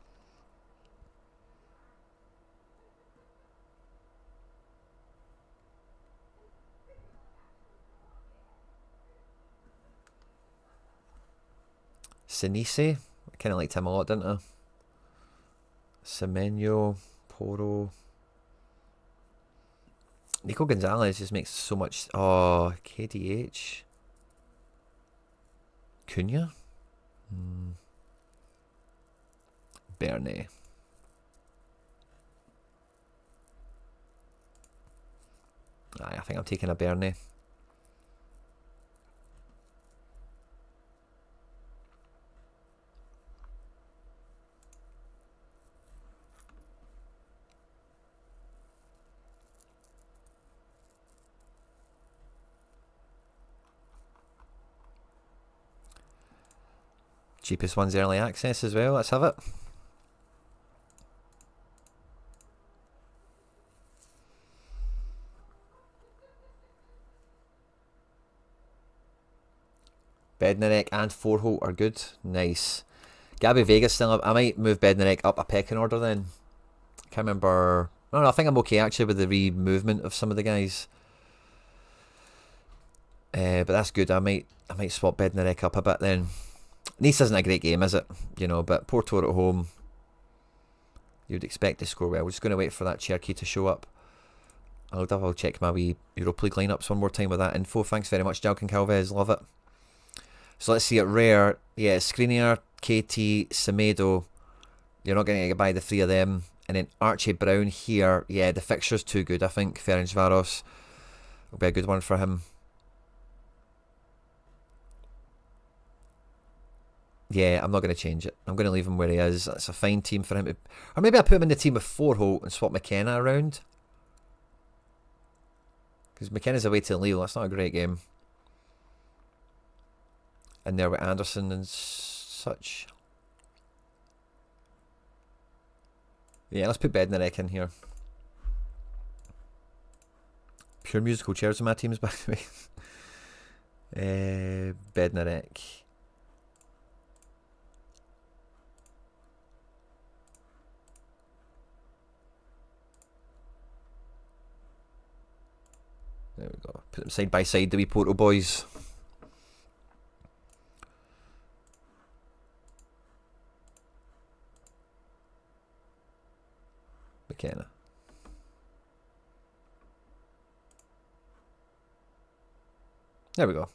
Sinise, I kind of liked him a lot, didn't I? Semenyo, Poro. Nico Gonzalez just makes so much... Oh, KDH. Cunha? Berne. Aye, I think I'm taking a Berne. Cheapest one's early access as well. Let's have it. Bednarek and 4 Holt are good. Nice. Gabby Vega's still up. I might move Bednarek up a pecking order then. Can't remember. No, I think I'm okay actually with the re-movement of some of the guys. But that's good. I might swap Bednarek up a bit then. Nice isn't a great game, is it? You know, but Porto at home, you'd expect to score well. We're just going to wait for that Cherky to show up. I'll double check my wee Europa League lineups one more time with that info. Thanks very much, Jalkin Calvez. Love it. So let's see it rare. Yeah, Skriniar, KT, Semedo. You're not going to get by the 3 of them. And then Archie Brown here. Yeah, the fixture's too good, I think. Ferencvaros will be a good one for him. Yeah, I'm not going to change it. I'm going to leave him where he is. That's a fine team for him to... Or maybe I put him in the team with 4 Holt and swap McKenna around. Because McKenna's away to Lille. That's not a great game. And there with Anderson and such. Yeah, let's put Bednarek in here. Pure musical chairs in my teams, by the way. Bednarek. There we go. Put them side by side, the wee Porto boys. McKenna. There we go.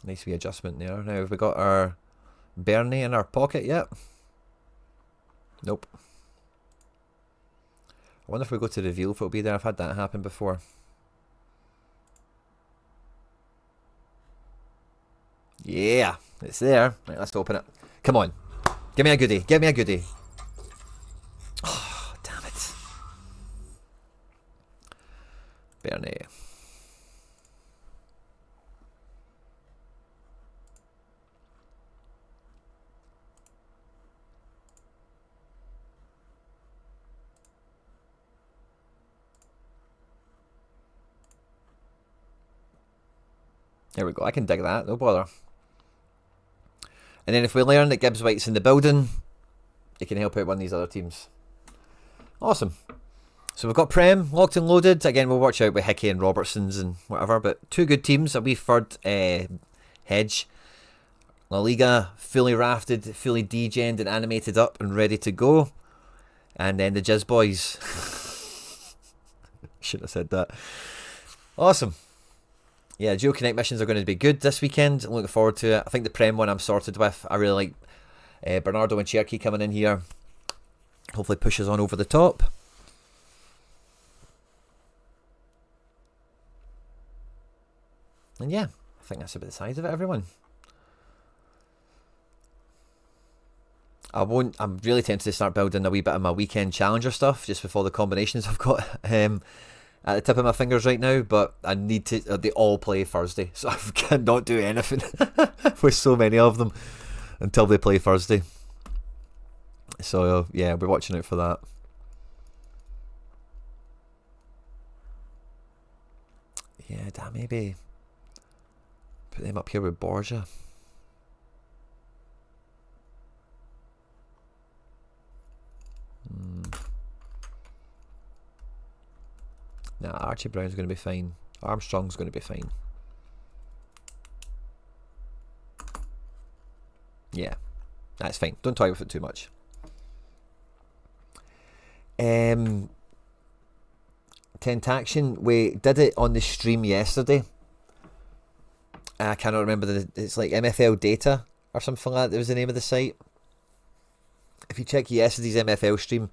Nice wee adjustment there. Now have we got our Bernie in our pocket yet? Nope. I wonder if we go to reveal if it'll be there. I've had that happen before. Yeah, it's there. Right, let's open it. Come on. Give me a goodie. Give me a goodie. Oh, damn it. Bernie. There we go. I can dig that. No bother. And then if we learn that Gibbs White's in the building, he can help out one of these other teams. Awesome. So we've got Prem locked and loaded. Again, we'll watch out with Hickey and Robertsons and whatever. But 2 good teams. A wee third hedge. La Liga fully rafted, fully degened and animated up and ready to go. And then the Jizz Boys. Shouldn't have said that. Awesome. Yeah, Duo Connect missions are going to be good this weekend. I'm looking forward to it. I think the Prem one I'm sorted with. I really like Bernardo and Cherky coming in here. Hopefully pushes on over the top. And yeah, I think that's about the size of it, everyone. I'm really tempted to start building a wee bit of my weekend challenger stuff just before the combinations I've got at the tip of my fingers right now, but I need to, they all play Thursday, so I cannot do anything with so many of them until they play Thursday. So yeah, we're watching out for that. Yeah, damn, maybe put them up here with Borgia. Nah, Archie Brown's going to be fine. Armstrong's going to be fine. Yeah, that's fine. Don't toy with it too much. 10taction, we did it on the stream yesterday. I cannot remember it's like MFL Data or something like that. That was the name of the site. If you check yesterday's MFL stream,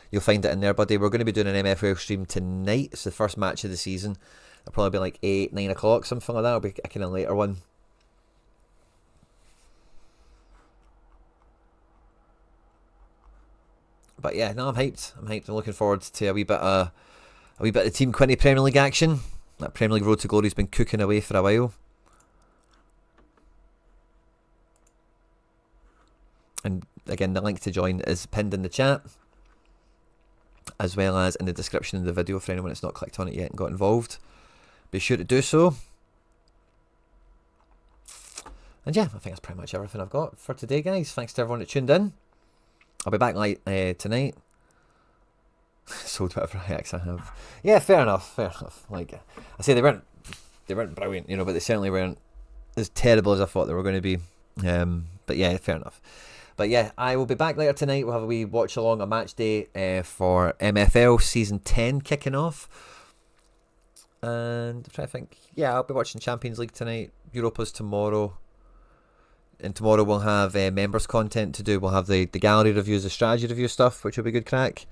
you'll find it in there, buddy. We're going to be doing an MFL stream tonight. It's the first match of the season. It'll probably be like 8, 9 o'clock, something like that. It'll be a kind of later one. But yeah, no, I'm hyped. I'm looking forward to a wee bit of Team Quinny Premier League action. That Premier League Road to Glory's been cooking away for a while. And again, the link to join is pinned in the chat, as well as in the description of the video for anyone that's not clicked on it yet and got involved. Be sure to do so. And yeah, I think that's pretty much everything I've got for today, guys. Thanks to everyone that tuned in. I'll be back tonight. Sold whatever X I have. Yeah, fair enough. Like I say, they weren't brilliant, but they certainly weren't as terrible as I thought they were going to be. But yeah, fair enough. But yeah, I will be back later tonight. We'll have a wee watch along, a match day for MFL Season 10 kicking off. And I'm trying to think. Yeah, I'll be watching Champions League tonight. Europa's tomorrow. And tomorrow we'll have members content to do. We'll have the gallery reviews, the strategy review stuff, which will be good crack.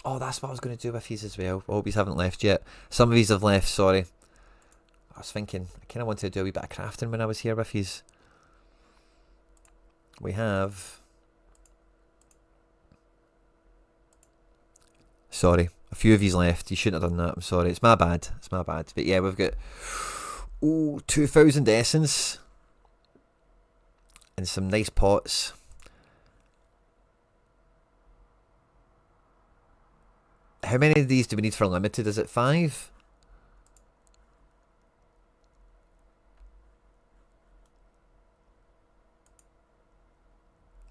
Oh, that's what I was going to do with his as well. I hope he's haven't left yet. Some of these have left, sorry. I was thinking, I kind of wanted to do a wee bit of crafting when I was here with his. We have... Sorry, a few of these left. You shouldn't have done that. I'm sorry. It's my bad. It's my bad. But yeah, we've got 2,000 essence and some nice pots. How many of these do we need for limited? Is it 5?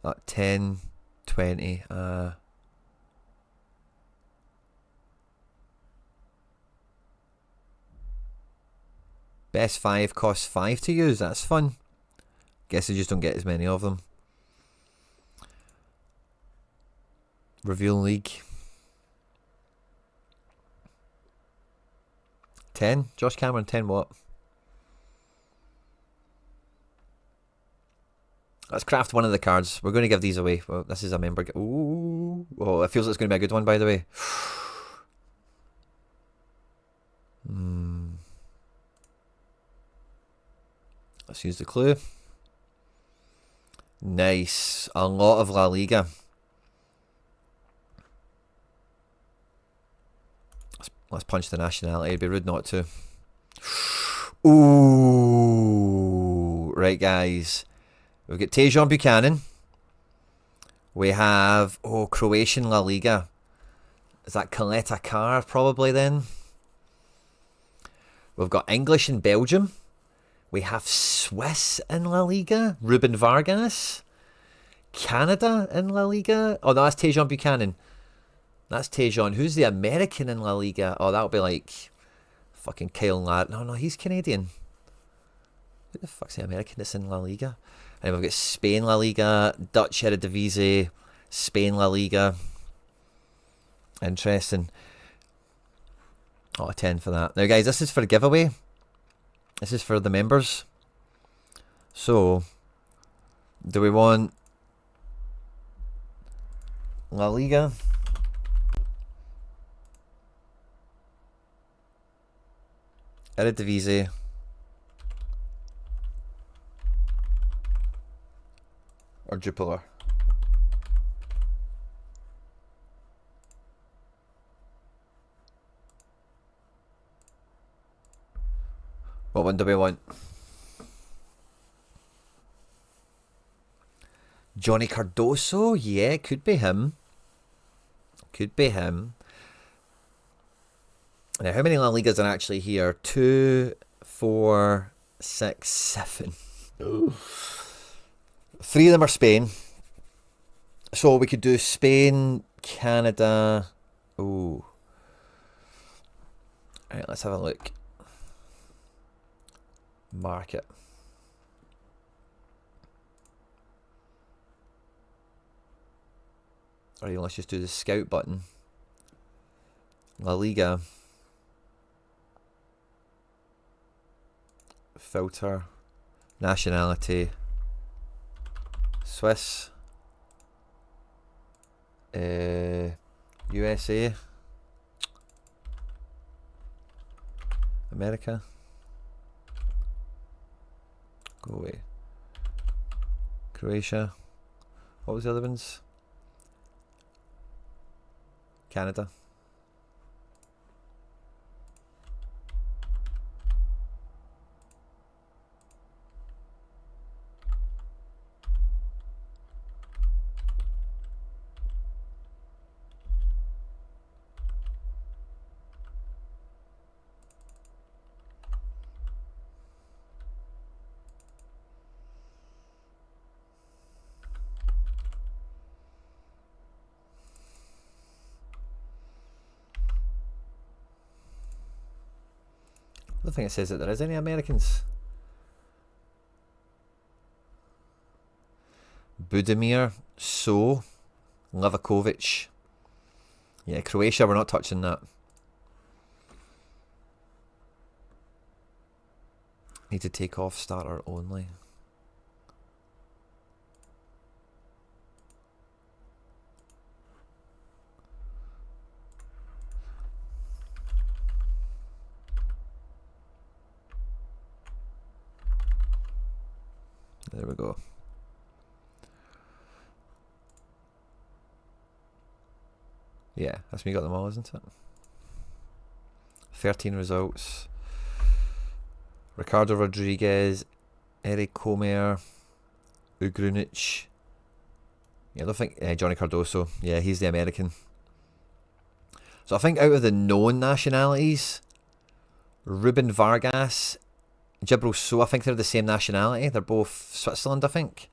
Like 10, 20. Best 5 costs 5 to use. That's fun. Guess I just don't get as many of them. Reveal League. 10. Josh Cameron, 10 what? Let's craft one of the cards. We're going to give these away. Well, this is a member. Ooh. Oh, it feels like it's going to be a good one, by the way. Let's use the clue. Nice. A lot of La Liga. Let's punch the nationality. It'd be rude not to. Ooh. Right, guys. We've got Tejan Buchanan. We have, Croatian La Liga. Is that Kaleta Kar probably then? We've got English in Belgium. We have Swiss in La Liga. Ruben Vargas. Canada in La Liga. Oh, no, that's Tejan Buchanan. That's Tejan. Who's the American in La Liga? Oh, that'll be like fucking Kyle Ladd. No, he's Canadian. Who the fuck's the American that's in La Liga? And we've got Spain La Liga, Dutch Eredivisie, Spain La Liga. Interesting. Oh, 10 for that. Now, guys, this is for a giveaway. This is for the members. So, do we want La Liga? Eredivisie. Or Jupiler? What one do we want? Johnny Cardoso? Yeah, could be him. Could be him. Now, how many La Ligas are actually here? 2, 4, 6, 7. 3 of them are Spain. So we could do Spain, Canada. Ooh. Alright, let's have a look. Market. Alright, let's just do the scout button. La Liga. Filter. Nationality. Swiss. USA. America. Go away. Croatia. What was the other ones? Canada. I don't think it says that there is any Americans. Budimir, So, Livakovic. Yeah, Croatia, we're not touching that. Need to take off starter only. There we go. Yeah, that's me got them all, isn't it? 13 results. Ricardo Rodriguez, Eric Comer, Ugrunic. Yeah, I don't think Johnny Cardoso. Yeah, he's the American. So I think out of the known nationalities, Ruben Vargas, Jibril So, I think they're the same nationality. They're both Switzerland, I think.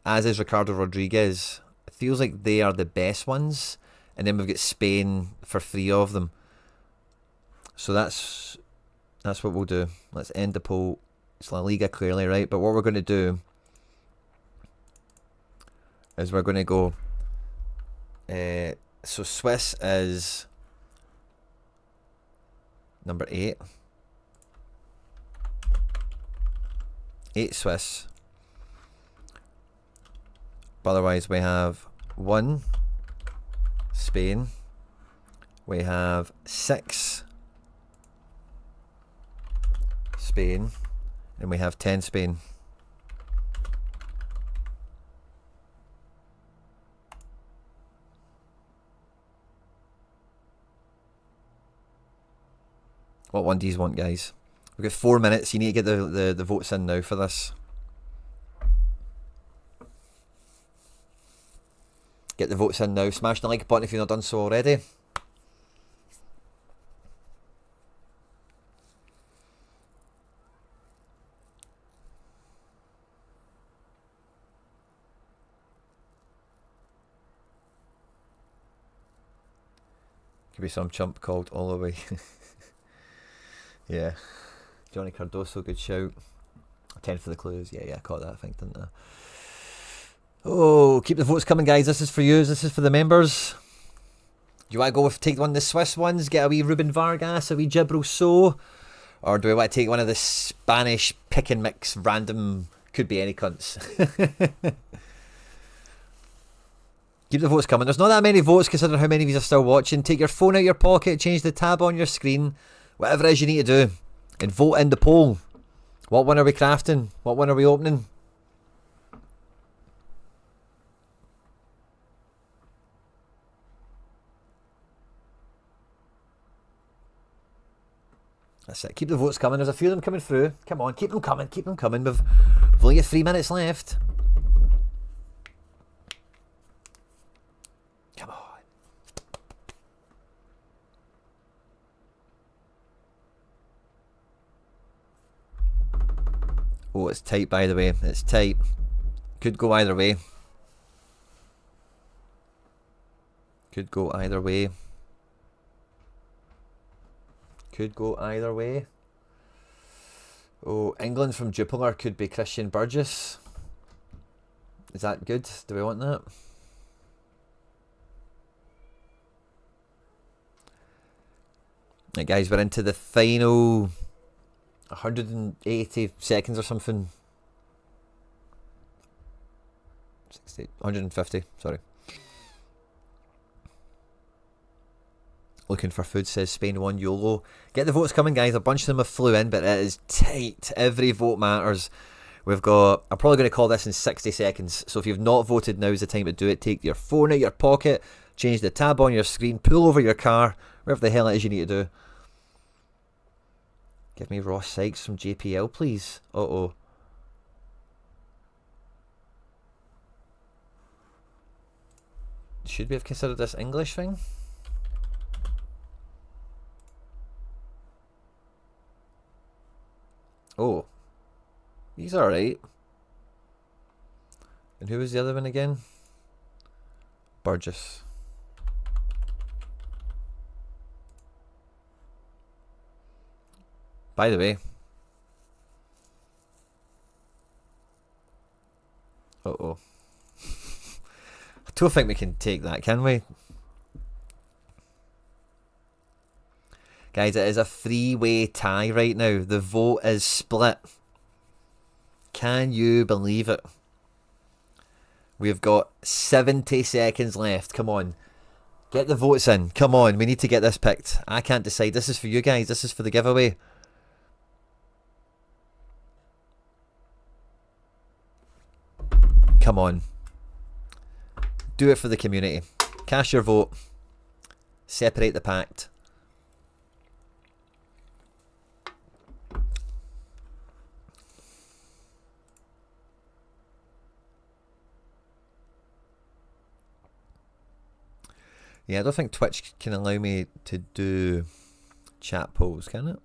As is Ricardo Rodriguez. It feels like they are the best ones. And then we've got Spain for 3 of them. So that's what we'll do. Let's end the poll. It's La Liga clearly, right? But what we're going to do is we're going to go... so Swiss is number 8. 8 Swiss. But otherwise we have 1 Spain. We have 6 Spain. And we have 10 Spain. What one do you want, guys? We've got 4 minutes. You need to get the votes in now for this. Get the votes in now. Smash the like button if you've not done so already. Could be some chump called all the way. Yeah. Johnny Cardoso, good shout. 10 for the clues. Yeah, I caught that, I think, didn't I? Oh, keep the votes coming, guys. This is for you. This is for the members. Do you want to go with take one of the Swiss ones? Get a wee Ruben Vargas, a wee Jibril So? Or do we want to take one of the Spanish pick and mix random, could be any cunts? Keep the votes coming. There's not that many votes considering how many of you are still watching. Take your phone out of your pocket, change the tab on your screen, whatever it is you need to do, and vote in the poll. What one are we crafting? What one are we opening? That's it. Keep the votes coming. There's a few of them coming through. Come on, keep them coming. Keep them coming. We've only got 3 minutes left. Come on. Oh, it's tight, by the way. It's tight. Could go either way. Could go either way. Could go either way. Oh, England from Jupiler could be Christian Burgess. Is that good? Do we want that? Right, guys, we're into the final 180 seconds or something. 60, 150, sorry. Looking for food, says Spain 1 YOLO. Get the votes coming, guys. A bunch of them have flew in, but it is tight. Every vote matters. We've got... I'm probably going to call this in 60 seconds. So if you've not voted, now's the time to do it. Take your phone out of your pocket, change the tab on your screen, pull over your car, wherever the hell it is you need to do. Give me Ross Sykes from JPL, please. Uh-oh. Should we have considered this English thing? Oh, he's alright. And who was the other one again? Burgess. By the way. Uh-oh. I don't think we can take that, can we? Guys, it is a 3-way tie right now. The vote is split. Can you believe it? We've got 70 seconds left. Come on. Get the votes in. Come on. We need to get this picked. I can't decide. This is for you guys. This is for the giveaway. Come on. Do it for the community. Cast your vote. Separate the pact. Yeah, I don't think Twitch can allow me to do chat polls, can it?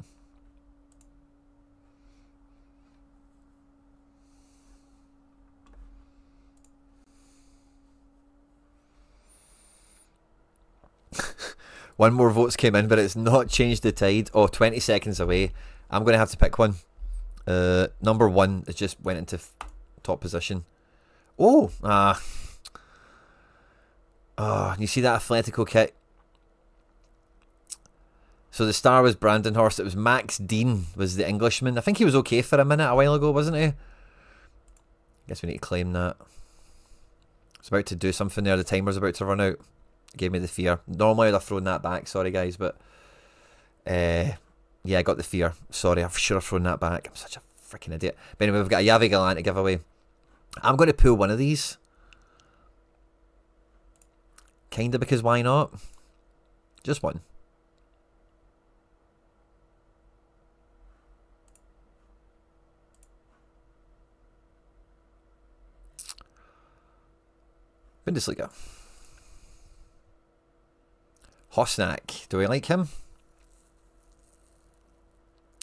One more votes came in, but it's not changed the tide. Oh, 20 seconds away. I'm going to have to pick one. Number 1 it just went into top position. Oh, you see that Atletico kit? So the star was Brandon Horst. It was Max Dean was the Englishman. I think he was okay for a minute a while ago, wasn't he? Guess we need to claim that. It's about to do something there. The timer's about to run out. Gave me the fear. Normally I'd have thrown that back. Sorry, guys, but yeah, I got the fear. Sorry, I should have thrown that back. I'm such a freaking idiot. But anyway, we've got a Yavi Galan to give away. I'm going to pull one of these. Kinda, because why not? Just one. Bundesliga. Hosnak. Do we like him?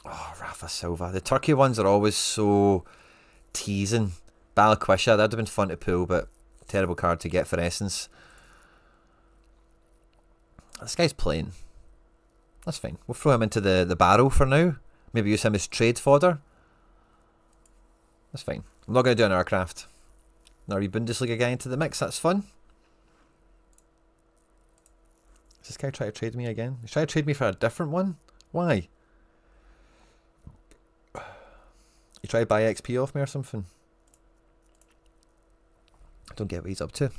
Oh, Rafa Silva. The Turkey ones are always so teasing. Balikwisha, that'd have been fun to pull, but terrible card to get for essence. This guy's playing. That's fine. We'll throw him into the barrel for now. Maybe use him as trade fodder. That's fine. I'm not going to do an aircraft. Now we Bundesliga guy into the mix. That's fun. Does this guy try to trade me again? He's trying to trade me for a different one? Why? You try to buy XP off me or something? I don't get what he's up to.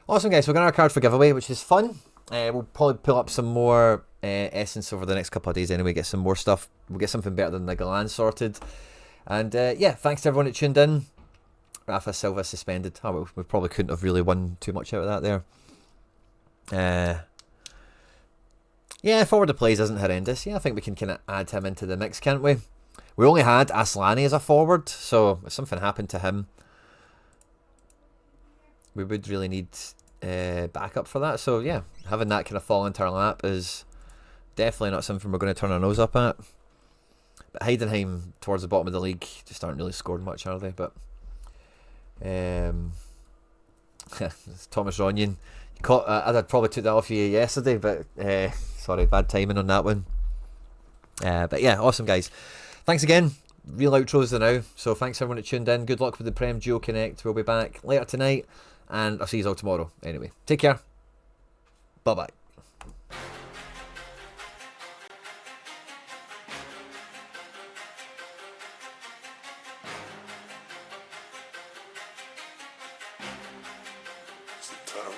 Awesome, guys. So we're going to have a card for giveaway, which is fun. We'll probably pull up some more essence over the next couple of days anyway. Get some more stuff. We'll get something better than the Galan sorted. And yeah, thanks to everyone that tuned in. Rafa Silva suspended. Oh, well, we probably couldn't have really won too much out of that there. Yeah, forward of plays isn't horrendous. Yeah, I think we can kind of add him into the mix, can't we? We only had Aslani as a forward, so if something happened to him, we would really need backup for that. So yeah, having that kind of fall into our lap is definitely not something we're going to turn our nose up at. But Heidenheim, towards the bottom of the league, just aren't really scored much, are they? But Thomas Ronyon, I'd probably took that off you yesterday, but sorry, bad timing on that one. But yeah, awesome, guys. Thanks again. Real outros are now. So thanks everyone that tuned in. Good luck with the Prem Duo Connect. We'll be back later tonight, and I'll see you all tomorrow. Anyway, take care. Bye bye. Satara.